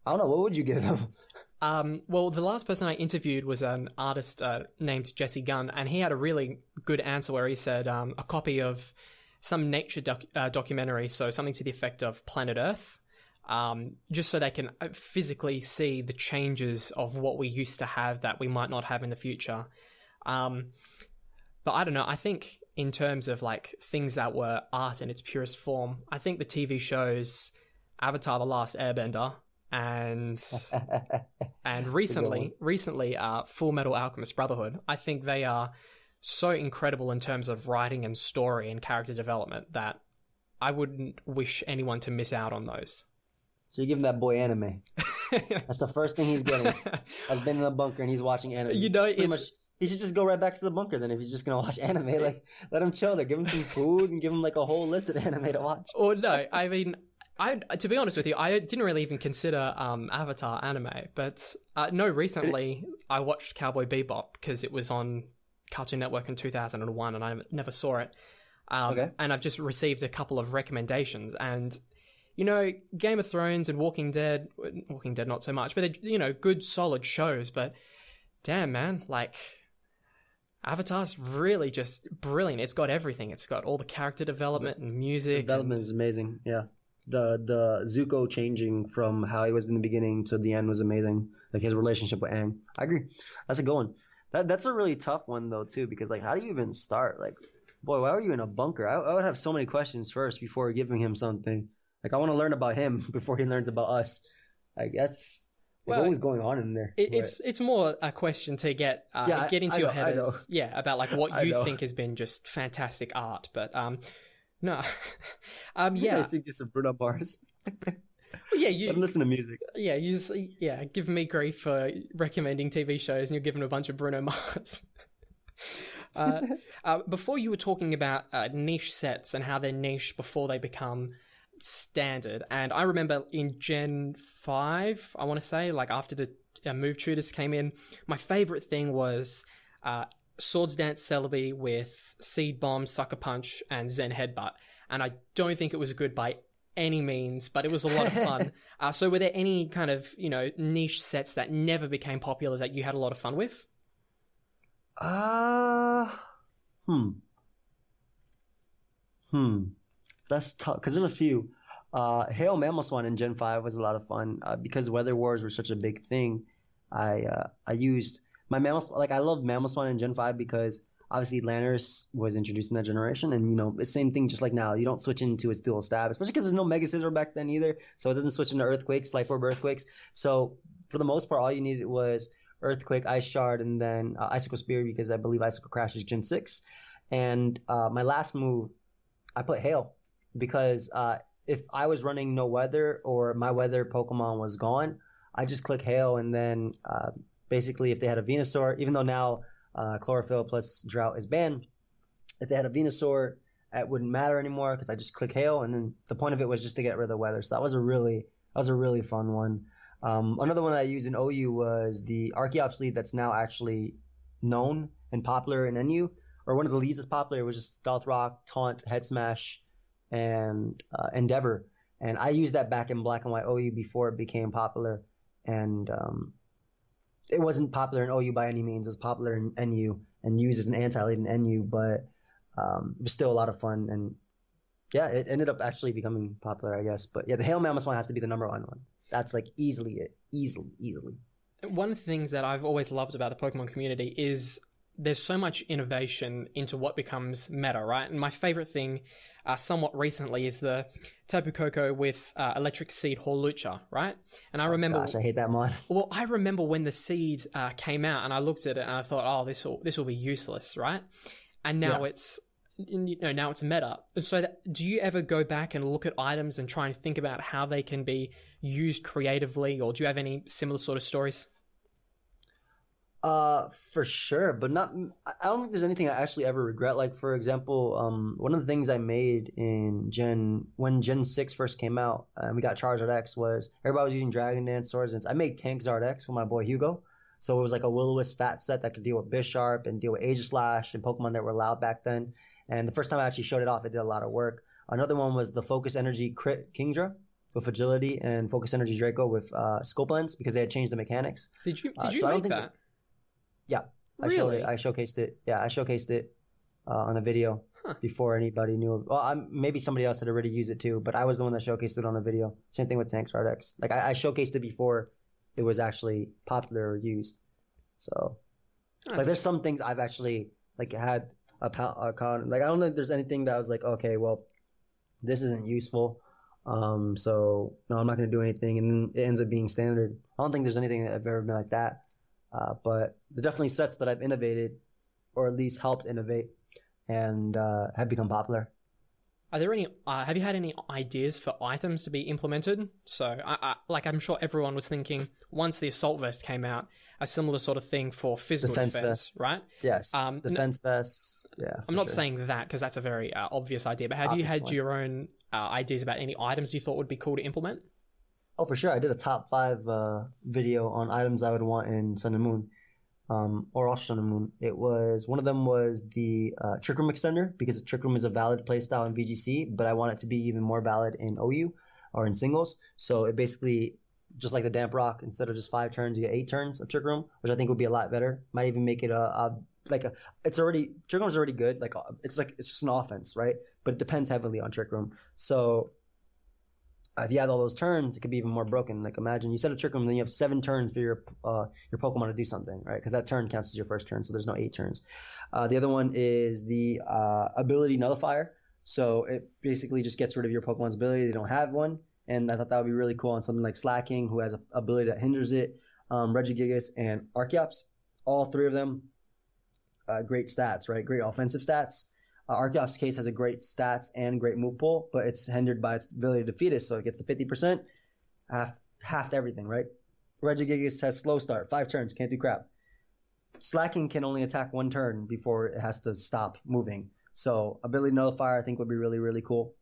I don't know, what would you give them? Well, the last person I interviewed was an artist named Jesse Gunn, and he had a really good answer where he said a copy of some nature documentary, so something to the effect of Planet Earth, just so they can physically see the changes of what we used to have that we might not have in the future. But I don't know, I think in terms of like things that were art in its purest form, I think the TV shows Avatar: The Last Airbender and recently Full Metal Alchemist Brotherhood, I think they are so incredible in terms of writing and story and character development that I wouldn't wish anyone to miss out on those. So you give him that boy anime. That's the first thing he's getting. Has been in a bunker and he's watching anime. He should just go right back to the bunker then if he's just going to watch anime. Like, let him chill there. Give him some food and give him like a whole list of anime to watch. Or no, I mean, to be honest with you, I didn't really even consider Avatar anime. But recently I watched Cowboy Bebop because it was on Cartoon Network in 2001 and I never saw it. And I've just received a couple of recommendations, and Game of Thrones and Walking Dead not so much, but they're good solid shows. But damn, man, like Avatar's really just brilliant. It's got everything. It's got all the character development and music. The development is amazing. Yeah, the Zuko changing from how he was in the beginning to the end was amazing. Like his relationship with Aang. I agree. That's a good one. That's a really tough one though too, because like how do you even start? Like, boy, why were you in a bunker? I would have so many questions first before giving him something. Like I want to learn about him before he learns about us. Like that's what was going on in there. It's more a question to get into your head. About like what you think has been just fantastic art. But no, I think this of Bruno Mars. You listen to music. Give me grief for recommending TV shows, and you're giving a bunch of Bruno Mars. Before you were talking about niche sets and how they're niche before they become standard, and I remember in Gen 5, I want to say, like after the Move Tutors came in, my favorite thing was Swords Dance Celebi with Seed Bomb, Sucker Punch, and Zen Headbutt, and I don't think it was good by any means, but it was a lot of fun. So were there any kind of niche sets that never became popular that you had a lot of fun with? That's tough because there's a few. Hail Mamoswine in Gen 5 was a lot of fun because Weather Wars were such a big thing. I used my Mammoth, like I love Mammoth in Gen 5 because obviously Landorus was introduced in that generation, and the same thing just like now. You don't switch into its dual stab, especially because there's no Mega Scissor back then either, so it doesn't switch into Earthquakes, Life Orb Earthquakes. So for the most part, all you needed was Earthquake, Ice Shard, and then Icicle Spear because I believe Icicle Crash is Gen 6. And my last move, I put Hail because if I was running no weather or my weather Pokemon was gone, I just click Hail, and then basically if they had a Venusaur, even though now Chlorophyll plus Drought is banned, if they had a Venusaur, it wouldn't matter anymore because I just click Hail, and then the point of it was just to get rid of the weather. So that was a really fun one. Another one that I used in OU was the Archeops lead that's now actually known and popular in NU, or one of the leads that's popular was just Stealth Rock, Taunt, Head Smash, and Endeavor. And I used that back in Black and White OU before it became popular. And it wasn't popular in OU by any means. It was popular in NU and used as an anti-lead in NU, but it was still a lot of fun. And yeah, it ended up actually becoming popular, I guess. But yeah, the Hail Mammoth one has to be the number one. That's like easily it. Easily. One of the things that I've always loved about the Pokemon community is there's so much innovation into what becomes meta, right? And my favorite thing somewhat recently is the Tapu Koko with Electric Seed Hawlucha, right? And I remember... Gosh, I hate that mod. Well, I remember when the seed came out and I looked at it and I thought, oh, this will be useless, right? And now it's... now it's meta. So do you ever go back and look at items and try and think about how they can be used creatively, or do you have any similar sort of stories? For sure, but not. I don't think there's anything I actually ever regret. Like for example, one of the things I made when Gen 6 first came out, and we got Charizard X, was everybody was using Dragon Dance swords, and I made Tank Zard X for my boy Hugo. So it was like a Will-O-Wisp fat set that could deal with Bisharp and deal with Aegislash and Pokemon that were allowed back then. And the first time I actually showed it off, it did a lot of work. Another one was the Focus Energy Crit Kingdra with Agility, and Focus Energy Draco with Scope Lens because they had changed the mechanics. Did you make that? Yeah, really? I showcased it. Yeah, I showcased it on a video before anybody knew. Well, maybe somebody else had already used it too, but I was the one that showcased it on a video. Same thing with Tank Zard X. Like I showcased it before it was actually popular or used. So, like, there's some things I've actually like had a con. Like I don't think there's anything that I was like, okay, well, this isn't useful. So no, I'm not going to do anything, and then it ends up being standard. I don't think there's anything that I've ever been like that. But there's definitely sets that I've innovated, or at least helped innovate, and have become popular. Are there any? Have you had any ideas for items to be implemented? So, I'm sure everyone was thinking once the Assault Vest came out, a similar sort of thing for physical defense, right? Yes, defense vests. Yeah, I'm not saying that because that's a very obvious idea. But have you had your own ideas about any items you thought would be cool to implement? Oh, for sure. I did a top 5 video on items I would want in Sun and Moon, or also Sun and Moon. One of them was the Trick Room Extender, because Trick Room is a valid playstyle in VGC, but I want it to be even more valid in OU or in singles. So it basically, just like the Damp Rock, instead of just 5 turns, you get 8 turns of Trick Room, which I think would be a lot better. Might even make it Trick Room is already good. It's just an offense, right? But it depends heavily on Trick Room. So if you add all those turns, it could be even more broken. Like imagine you set a Trick Room, then you have 7 turns for your Pokemon to do something, right? Because that turn counts as your first turn, so there's no 8 turns. The other one is the Ability Nullifier. So it basically just gets rid of your Pokemon's ability. They don't have one, and I thought that would be really cool on something like Slacking, who has an ability that hinders it. Regigigas and Archeops, all 3 of them, great stats, right? Great offensive stats. Archeops' case has a great stats and great move pool, but it's hindered by its ability to defeat us, so it gets to 50%, half to everything, right? Regigigas has slow start, 5 turns, can't do crap. Slacking can only attack 1 turn before it has to stop moving. So ability nullifier I think would be really, really cool.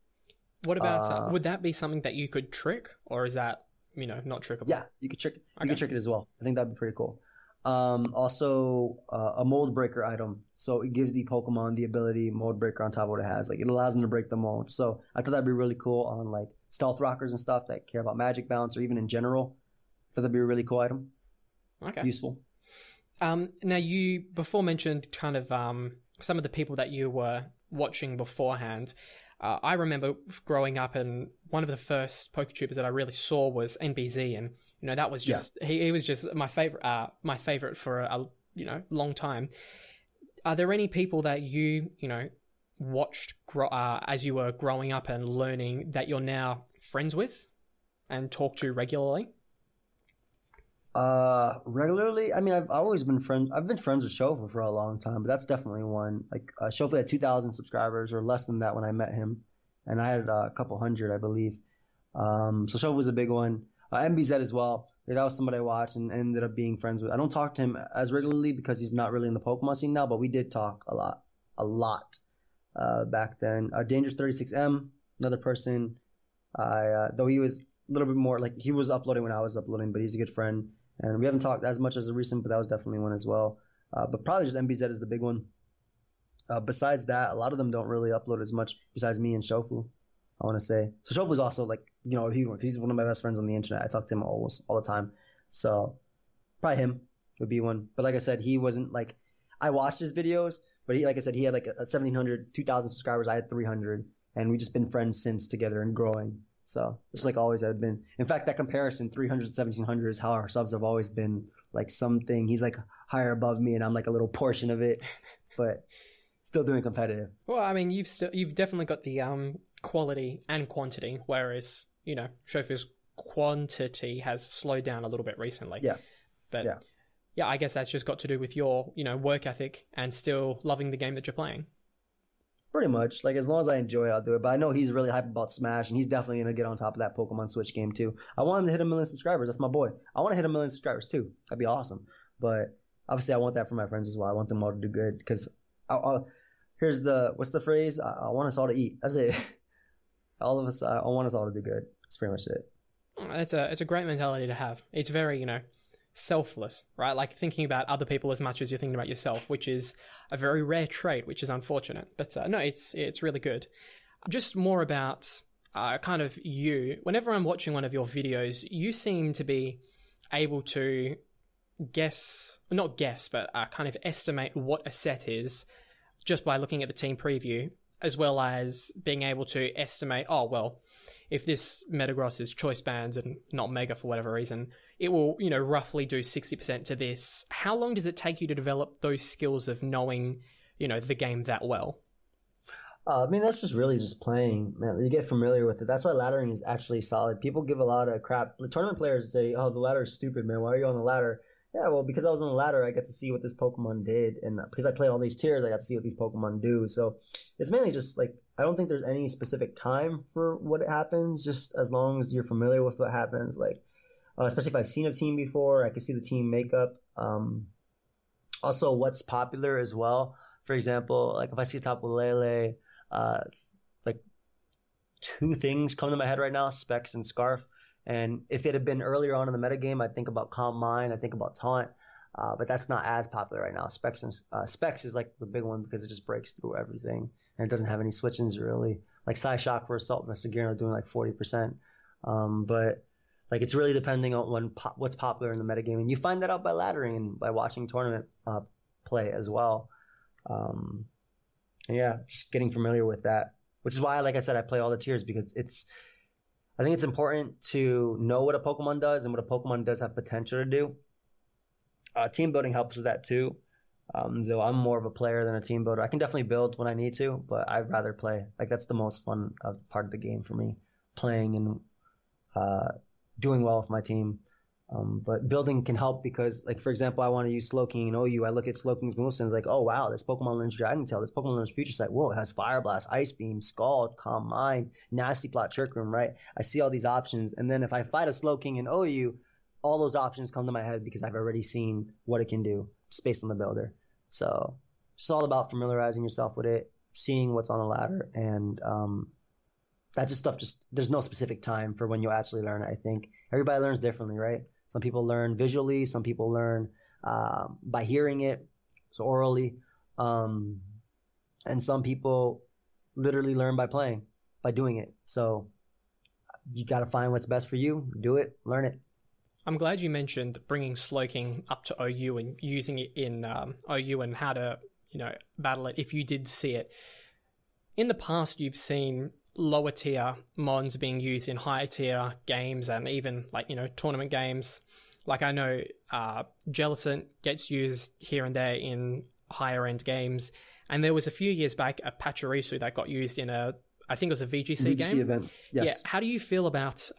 What about would that be something that you could trick, or is that not trickable? Yeah, you could trick. You could trick it as well. I think that'd be pretty cool. Also a mold breaker item, so it gives the Pokemon the ability mold breaker on top of what it has. Like it allows them to break the mold. So I thought that'd be really cool on like stealth rockers and stuff that care about magic balance, or even in general. I thought that'd be a really cool item. Okay. Useful. Now you before mentioned kind of some of the people that you were watching beforehand. I remember growing up, and one of the first PokeTubers that I really saw was NBZ, and that was just he was just my favorite for long time. Are there any people that you watched as you were growing up and learning that you're now friends with and talk to regularly? Regularly. I mean, I've always been friends. I've been friends with Shofu for a long time, but that's definitely one. Like, Shofu had 2,000 subscribers or less than that when I met him, and I had a couple hundred, I believe. So Shofu was a big one. MBZ as well. That was somebody I watched and ended up being friends with. I don't talk to him as regularly because he's not really in the Pokemon scene now, but we did talk a lot back then. Dangerous 36M, another person. Though he was a little bit more like he was uploading when I was uploading, but he's a good friend. And we haven't talked as much as the recent, but that was definitely one as well. But probably just MBZ is the big one. Besides that, a lot of them don't really upload as much besides me and Shofu, I want to say. So Shofu is also like, he's one of my best friends on the internet. I talk to him almost all the time. So probably him would be one. But like I said, he wasn't like, I watched his videos, but like I said, he had like 1,700, 2,000 subscribers. I had 300. And we've just been friends since together and growing. So just like always have been. In fact, that comparison, 300 to 1,700 is how our subs have always been like something. He's like higher above me and I'm like a little portion of it, but still doing competitive. Well, I mean, you've definitely got the quality and quantity, whereas, Shofu's quantity has slowed down a little bit recently. Yeah. But yeah, I guess that's just got to do with your, work ethic and still loving the game that you're playing. Pretty much. Like, as long as I enjoy it, I'll do it. But I know he's really hyped about Smash, and he's definitely going to get on top of that Pokemon Switch game, too. I want him to hit 1 million subscribers. That's my boy. I want to hit 1 million subscribers, too. That'd be awesome. But obviously, I want that for my friends as well. I want them all to do good. Because here's what's the phrase? I want us all to eat. That's it. All of us, I want us all to do good. That's pretty much it. It's a great mentality to have. It's very, selfless, right? Like thinking about other people as much as you're thinking about yourself, which is a very rare trait, which is unfortunate. But no, it's really good. Just more about kind of you. Whenever I'm watching one of your videos, you seem to be able to not guess, but kind of estimate what a set is just by looking at the team preview, as well as being able to estimate, oh, well, if this Metagross is choice banned and not Mega for whatever reason, it will, roughly do 60% to this. How long does it take you to develop those skills of knowing, the game that well? I mean, that's just really just playing, man. You get familiar with it. That's why laddering is actually solid. People give a lot of crap. The tournament players say, oh, the ladder is stupid, man. Why are you on the ladder? Yeah, well, because I was on the ladder, I got to see what this Pokemon did. And because I play all these tiers, I got to see what these Pokemon do. So it's mainly just like, I don't think there's any specific time for what happens, just as long as you're familiar with what happens. Like, especially if I've seen a team before, I can see the team makeup. Also, what's popular as well. For example, like if I see Tapu Lele, like 2 things come to my head right now, Specs and Scarf. And if it had been earlier on in the metagame, I'd think about Calm Mind, I think about Taunt, but that's not as popular right now. Specs is like the big one because it just breaks through everything, and it doesn't have any switch-ins really. Like Psyshock for Assault and Sagirno doing like 40%. But like it's really depending on what's popular in the metagame, and you find that out by laddering and by watching tournament play as well. And yeah, just getting familiar with that, which is why, like I said, I play all the tiers because I think it's important to know what a Pokemon does and what a Pokemon does have potential to do. Team building helps with that too. Though I'm more of a player than a team builder. I can definitely build when I need to, but I'd rather play. Like that's the most fun part of the game for me, playing and doing well with my team. But building can help because, like, for example, I want to use Slowking and OU. I look at Slowking's moveset and it's like, oh, wow, this Pokemon learns Dragon Tail. This Pokemon learns Future Sight. Whoa, it has Fire Blast, Ice Beam, Scald, Calm Mind, Nasty Plot, Trick Room, right? I see all these options. And then if I fight a Slowking and OU, all those options come to my head because I've already seen what it can do just based on the builder. So it's all about familiarizing yourself with it, seeing what's on the ladder, and that just stuff there's no specific time for when you'll actually learn it, I think. Everybody learns differently, right? Some people learn visually, some people learn by hearing it, so orally, and some people literally learn by playing, by doing it. So you got to find what's best for you, do it, learn it. I'm glad you mentioned bringing Slowking up to OU and using it in OU and how to, battle it if you did see it. In the past, you've seen lower tier mons being used in higher tier games and even tournament games. Like I know Jellicent gets used here and there in higher end games, and there was a few years back a Pachirisu that got used in I think it was a VGC game. event. Yeah, Yes. how do you feel about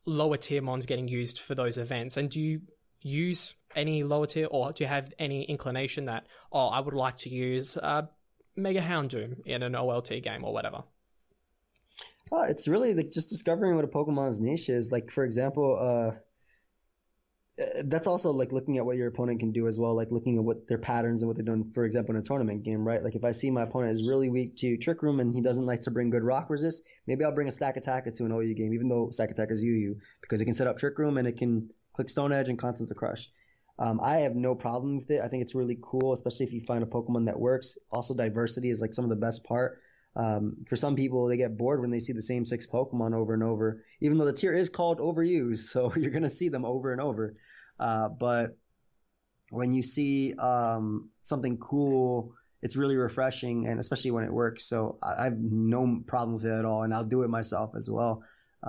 lower tier mons getting used for those events? And do you use any lower tier, or do you have any inclination that, oh, I would like to use Mega Houndoom in an OLT game or whatever? It's really like just discovering what a Pokemon's niche is. Like for example, that's also like looking at what your opponent can do as well, like looking at what their patterns and what they're doing, for example, in a tournament game, right? Like if I see my opponent is really weak to Trick Room and he doesn't like to bring good rock resist, maybe I'll bring a Stack Attack to an OU game, even though Stack Attack is UU, because it can set up Trick Room and it can click Stone Edge and Constant to Crush. I have no problem with it. I think it's really cool, especially if you find a Pokemon that works. Also, diversity is like some of the best part. For some people, they get bored when they see the same 6 Pokemon over and over, even though the tier is called overused, so you're going to see them over and over. But when you see something cool, it's really refreshing, and especially when it works. So I have no problem with it at all, and I'll do it myself as well.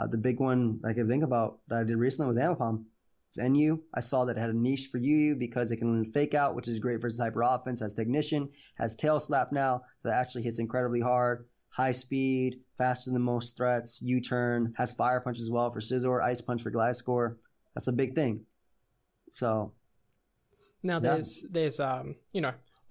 The big one I can think about that I did recently was Amapom. It's NU. I saw that it had a niche for UU because it can fake out, which is great versus hyper offense, has Technician, has Tail Slap now, so that actually hits incredibly hard. High speed, faster than most threats, U-turn, has Fire Punch as well for Scizor, Ice Punch for Gliscor. That's a big thing. So now there's overused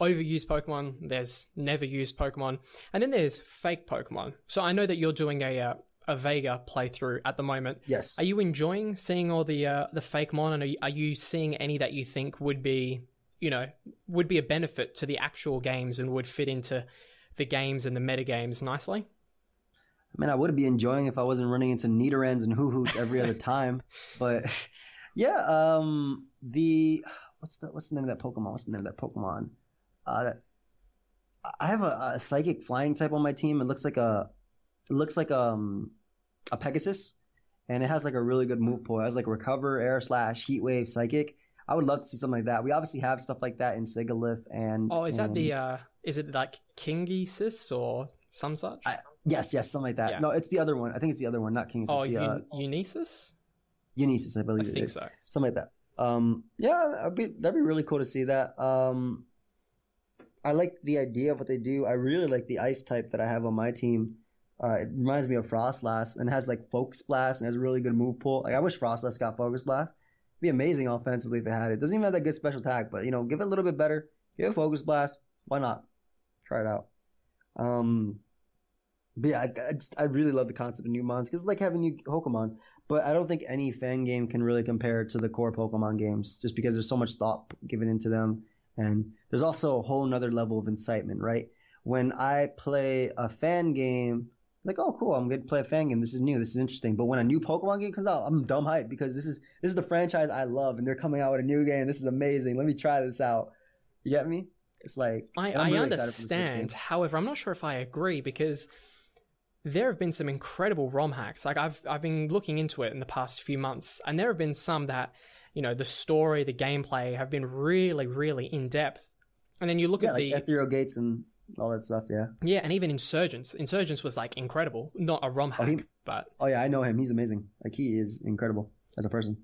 Pokemon, there's never used Pokemon, and then there's fake Pokemon. So I know that you're doing a Vega playthrough at the moment. Yes. Are you enjoying seeing all the fake mon, and are you seeing any that you think would be a benefit to the actual games and would fit into the games and the meta games nicely? I mean, I would be enjoying if I wasn't running into Nidorans and Hoo-Hoots every other time, but yeah. What's the name of that Pokemon? I have a psychic flying type on my team. It looks like a Pegasus, and it has like a really good move pool. It has like Recover, Air Slash, Heat Wave, Psychic. I would love to see something like that. We obviously have stuff like that in Sigalith and. Oh, is that is it like Kingisis or some such? Yes, something like that. Yeah. No, it's the other one. I think it's the other one, not Kingisis. Oh, Unesis? Unesis, I believe. I think so. Something like that. Yeah, that'd be really cool to see that. I like the idea of what they do. I really like the ice type that I have on my team. It reminds me of Frostlass and has like Focus Blast and has a really good move pool. Like I wish Frostlass got Focus Blast. It'd be amazing offensively if it had it. Doesn't even have that good special attack, but give it a little bit better. Give it Focus Blast. Why not? Try it out. But yeah, I really love the concept of new mons because it's like having new Pokemon. But I don't think any fan game can really compare to the core Pokemon games just because there's so much thought given into them. And there's also a whole nother level of incitement, right? When I play a fan game, like, oh, cool, I'm going to play a fan game. This is new. This is interesting. But when a new Pokemon game comes out, I'm dumb hyped because this is the franchise I love, and they're coming out with a new game. This is amazing. Let me try this out. You get me? It's like I really understand. However, I'm not sure if I agree because there have been some incredible ROM hacks. Like I've been looking into it in the past few months, and there have been some that the story, the gameplay have been really, really in depth. And then you look at like Ethereal Gates and all that stuff, yeah. Yeah, and even Insurgents. Insurgents was like incredible. Not a ROM hack, but oh yeah, I know him. He's amazing. Like he is incredible as a person.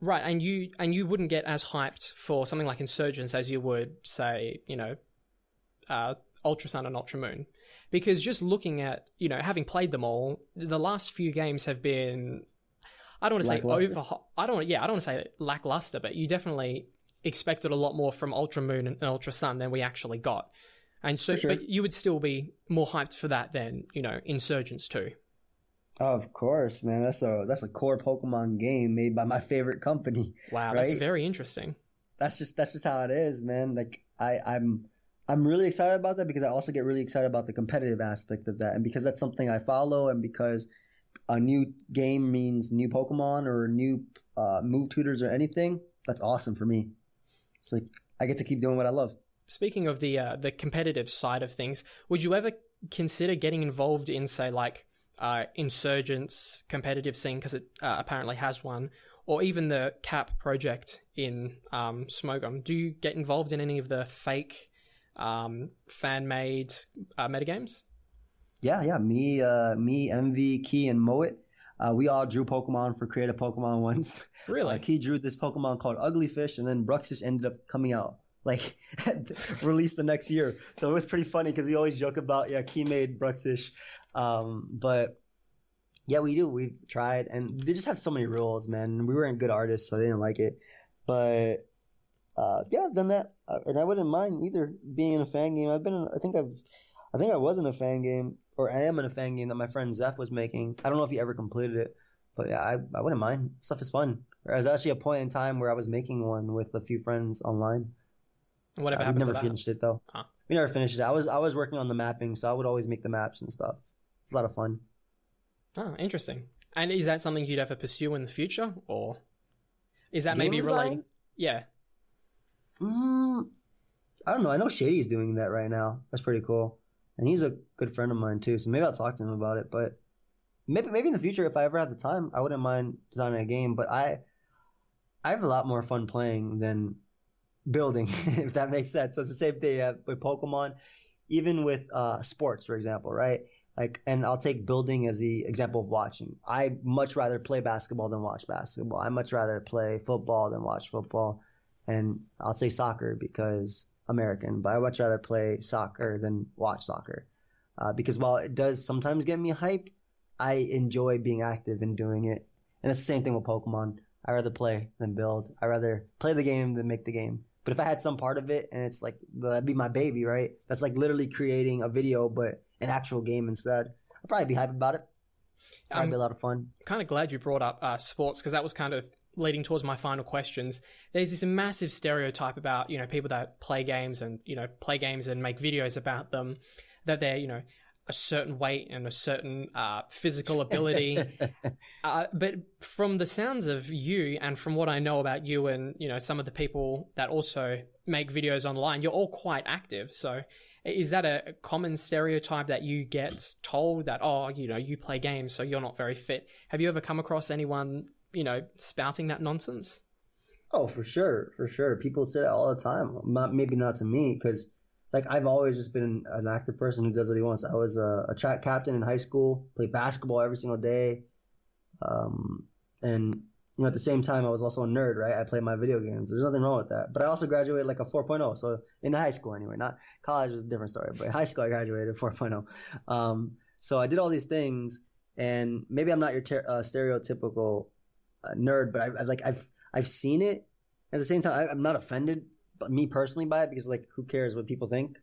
Right, and you wouldn't get as hyped for something like Insurgents as you would say, Ultra Sun and Ultra Moon, because just looking at having played them all, the last few games have been, I don't want to say I don't want to say lackluster, but you definitely expected a lot more from Ultra Moon and Ultra Sun than we actually got. And so, sure. But you would still be more hyped for that than, Insurgents too. Of course, man. That's a core Pokemon game made by my favorite company. Wow, right? That's very interesting. That's just how it is, man. Like I'm really excited about that because I also get really excited about the competitive aspect of that, and because that's something I follow, and because a new game means new Pokemon or new move tutors or anything. That's awesome for me. It's like I get to keep doing what I love. Speaking of the competitive side of things, would you ever consider getting involved in, say, like Insurgents competitive scene, because it apparently has one, or even the CAP project in Smogum? Do you get involved in any of the fake fan-made metagames? Yeah. Me, MV, Key, and Moet. We all drew Pokemon for Create a Pokemon once. Really? He drew this Pokemon called Ugly Fish, and then Bruxish ended up coming out like released the next year. So it was pretty funny because we always joke about Key made Bruxish, but yeah, we do. We've tried, and they just have so many rules, man. We weren't good artists, so they didn't like it. But yeah, I've done that, and I wouldn't mind either being in a fan game. I think I was in a fan game, or I am in a fan game that my friend Zeph was making. I don't know if he ever completed it, but yeah, I wouldn't mind. Stuff is fun. There was actually a point in time where I was making one with a few friends online. Whatever We happened to never that? finished it though. Huh. We never finished it. I was working on the mapping, so I would always make the maps and stuff. It's a lot of fun. Oh, interesting. And is that something you'd ever pursue in the future, or is that maybe Game relating? design? Yeah. I don't know. I know Shady's doing that right now. That's pretty cool. And he's a good friend of mine too, so maybe I'll talk to him about it. But maybe in the future, if I ever have the time, I wouldn't mind designing a game. But I have a lot more fun playing than building, if that makes sense. So it's the same thing with Pokemon, even with sports, for example, right? Like, and I'll take building as the example of watching. I much rather play basketball than watch basketball. I much rather play football than watch football. And I'll say soccer because American, but I much rather play soccer than watch soccer. Because while it does sometimes get me hype, I enjoy being active and doing it. And it's the same thing with Pokemon. I rather play than build. I rather play the game than make the game. But if I had some part of it and it's like, that'd be my baby, right? That's like literally creating a video, but an actual game instead. I'd probably be hype about it. Probably be a lot of fun. Kind of glad you brought up sports, because that was kind of leading towards my final questions. There's this massive stereotype about, people that play games and, make videos about them, that they're, a certain weight and a certain physical ability. But from the sounds of you and from what I know about you and, some of the people that also make videos online, you're all quite active. So is that a common stereotype that you get told that, you play games, so you're not very fit? Have you ever come across anyone, spouting that nonsense? Oh, for sure. For sure. People say that all the time. Maybe not to me, because like I've always just been an active person who does what he wants. I was a track captain in high school, played basketball every single day. And at the same time, I was also a nerd, right? I played my video games. There's nothing wrong with that. But I also graduated like a 4.0. So in high school anyway, not college was a different story, but in high school I graduated 4.0. So I did all these things, and maybe I'm not your stereotypical nerd, but I've seen it. At the same time, I'm not offended, but me personally by it, because like who cares what people think?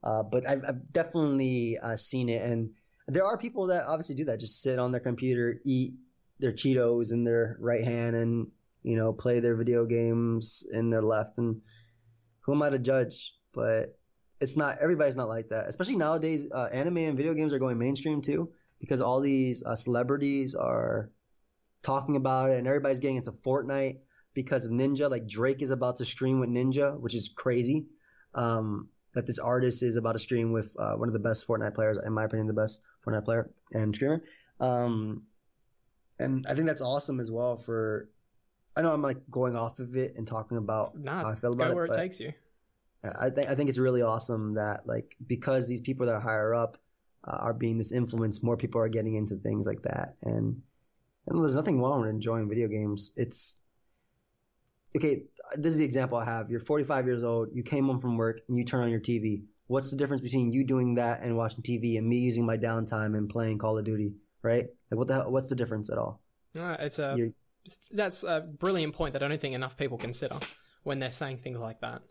But I've definitely seen it, and there are people that obviously do that. Just sit on their computer, eat their Cheetos in their right hand, and play their video games in their left. And who am I to judge? But it's not, everybody's not like that. Especially nowadays, anime and video games are going mainstream too, because all these celebrities are talking about it, and everybody's getting into Fortnite because of Ninja. Like Drake is about to stream with Ninja, which is crazy. That this artist is about to stream with one of the best Fortnite players, in my opinion, the best Fortnite player and streamer. And I think that's awesome as well. I know I'm like going off of it and talking about how I feel about go it, where it but takes you. I think it's really awesome that like because these people that are higher up are being this influence, more people are getting into things like that. And there's nothing wrong with enjoying video games. It's okay. This is the example I have. You're 45 years old. You came home from work and you turn on your TV. What's the difference between you doing that and watching TV and me using my downtime and playing Call of Duty? Right? Like what the hell? What's the difference at all? That's a brilliant point that I don't think enough people consider when they're saying things like that.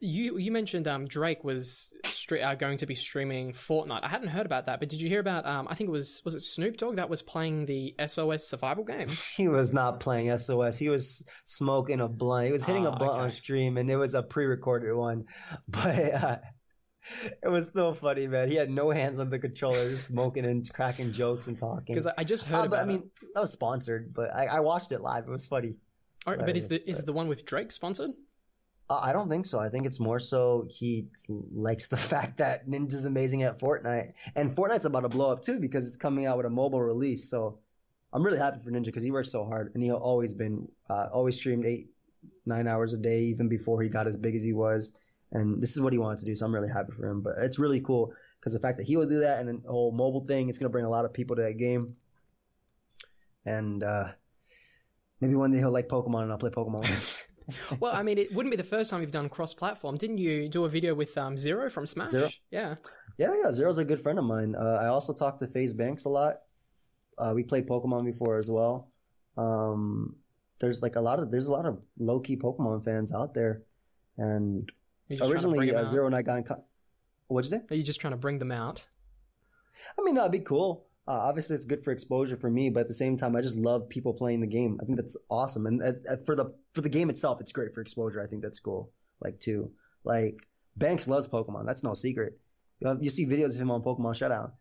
You mentioned Drake was going to be streaming Fortnite. I hadn't heard about that, but did you hear about? I think was it Snoop Dogg that was playing the SOS survival game? He was not playing SOS. He was smoking a blunt. He was hitting a blunt on stream, and it was a pre-recorded one. But it was still funny, man. He had no hands on the controller, just smoking and cracking jokes and talking. Because I just heard about it. That was sponsored, but I watched it live. It was funny. All right, but is the one with Drake sponsored? I don't think so. I think it's more so he likes the fact that Ninja's amazing at Fortnite. And Fortnite's about to blow up too because it's coming out with a mobile release. So I'm really happy for Ninja because he works so hard. And he always streamed 8-9 hours a day even before he got as big as he was. And this is what he wanted to do. So I'm really happy for him. But it's really cool because the fact that he will do that and then the whole mobile thing, it's going to bring a lot of people to that game. and maybe one day he'll like Pokemon and I'll play Pokemon with him. Well, I mean, it wouldn't be the first time you've done cross-platform. Didn't you do a video with Zero from Smash? Zero? Yeah. Yeah. Zero's a good friend of mine. I also talk to FaZe Banks a lot. We played Pokemon before as well. There's a lot of low-key Pokemon fans out there, and originally Zero and I got in what'd you say? Are you just trying to bring them out? I mean, no, it'd be cool. Obviously, it's good for exposure for me, but at the same time, I just love people playing the game. I think that's awesome, and for the game itself, it's great for exposure. I think that's cool. Too. Banks loves Pokemon. That's no secret. You see videos of him on Pokemon Showdown.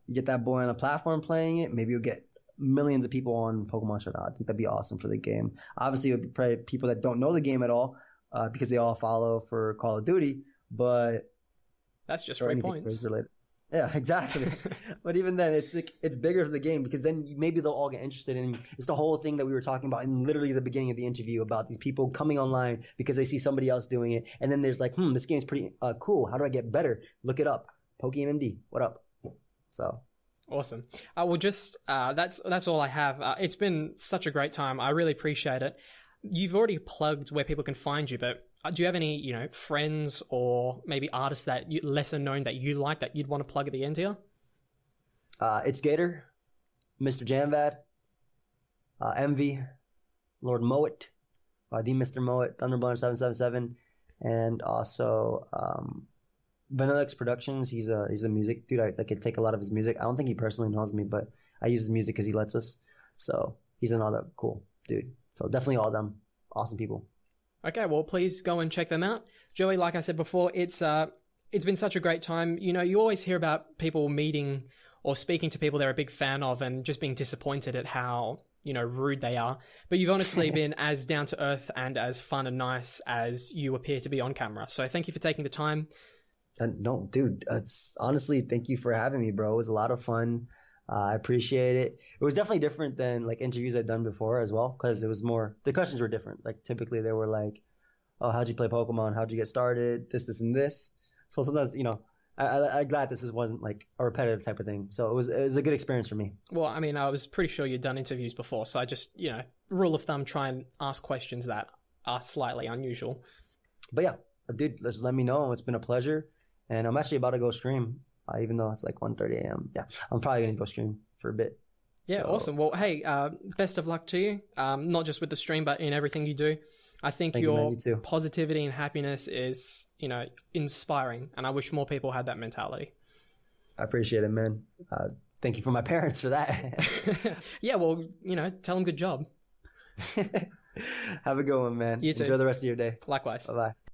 You get that boy on a platform playing it, maybe you'll get millions of people on Pokemon Showdown. I think that'd be awesome for the game. Obviously, it would be probably people that don't know the game at all, because they all follow for Call of Duty, but that's just free points. Related. Yeah, exactly. But even then, it's bigger for the game, because then maybe they'll all get interested in. It's the whole thing that we were talking about in literally the beginning of the interview about these people coming online because they see somebody else doing it, and then there's this game's pretty cool. How do I get better? Look it up. PokeaimMD. What up? So awesome. Well, just that's all I have. It's been such a great time. I really appreciate it. You've already plugged where people can find you, but do you have any, friends or maybe artists that lesser known that you like that you'd want to plug at the end here? It's Gator, Mr. Janvad, Envy, Lord Moet, the Mr. Moet, Thunderblunner 777, and also Vanilla X Productions. He's a music dude. I could take a lot of his music. I don't think he personally knows me, but I use his music because he lets us. So he's another cool dude. So definitely all of them awesome people. Okay, well, please go and check them out. Joey, like I said before, it's been such a great time. You always hear about people meeting or speaking to people they're a big fan of and just being disappointed at how, rude they are. But you've honestly been as down to earth and as fun and nice as you appear to be on camera. So thank you for taking the time. No, dude, honestly, thank you for having me, bro. It was a lot of fun. I appreciate it. It was definitely different than interviews I'd done before as well, because it was more, the questions were different. Typically they were oh, how'd you play Pokemon? How'd you get started? This, and this. So sometimes, I'm glad this wasn't a repetitive type of thing. So it was a good experience for me. Well, I mean, I was pretty sure you'd done interviews before, so I just, rule of thumb, try and ask questions that are slightly unusual. But yeah, dude, just let me know. It's been a pleasure. And I'm actually about to go stream. Even though it's 1:30 a.m. Yeah, I'm probably going to go stream for a bit. Yeah, so. Awesome. Well, hey, best of luck to you. Not just with the stream, but in everything you do. I think your positivity and happiness is, inspiring. And I wish more people had that mentality. I appreciate it, man. Thank you for my parents for that. Yeah, well, tell them good job. Have a good one, man. You too. Enjoy the rest of your day. Likewise. Bye-bye.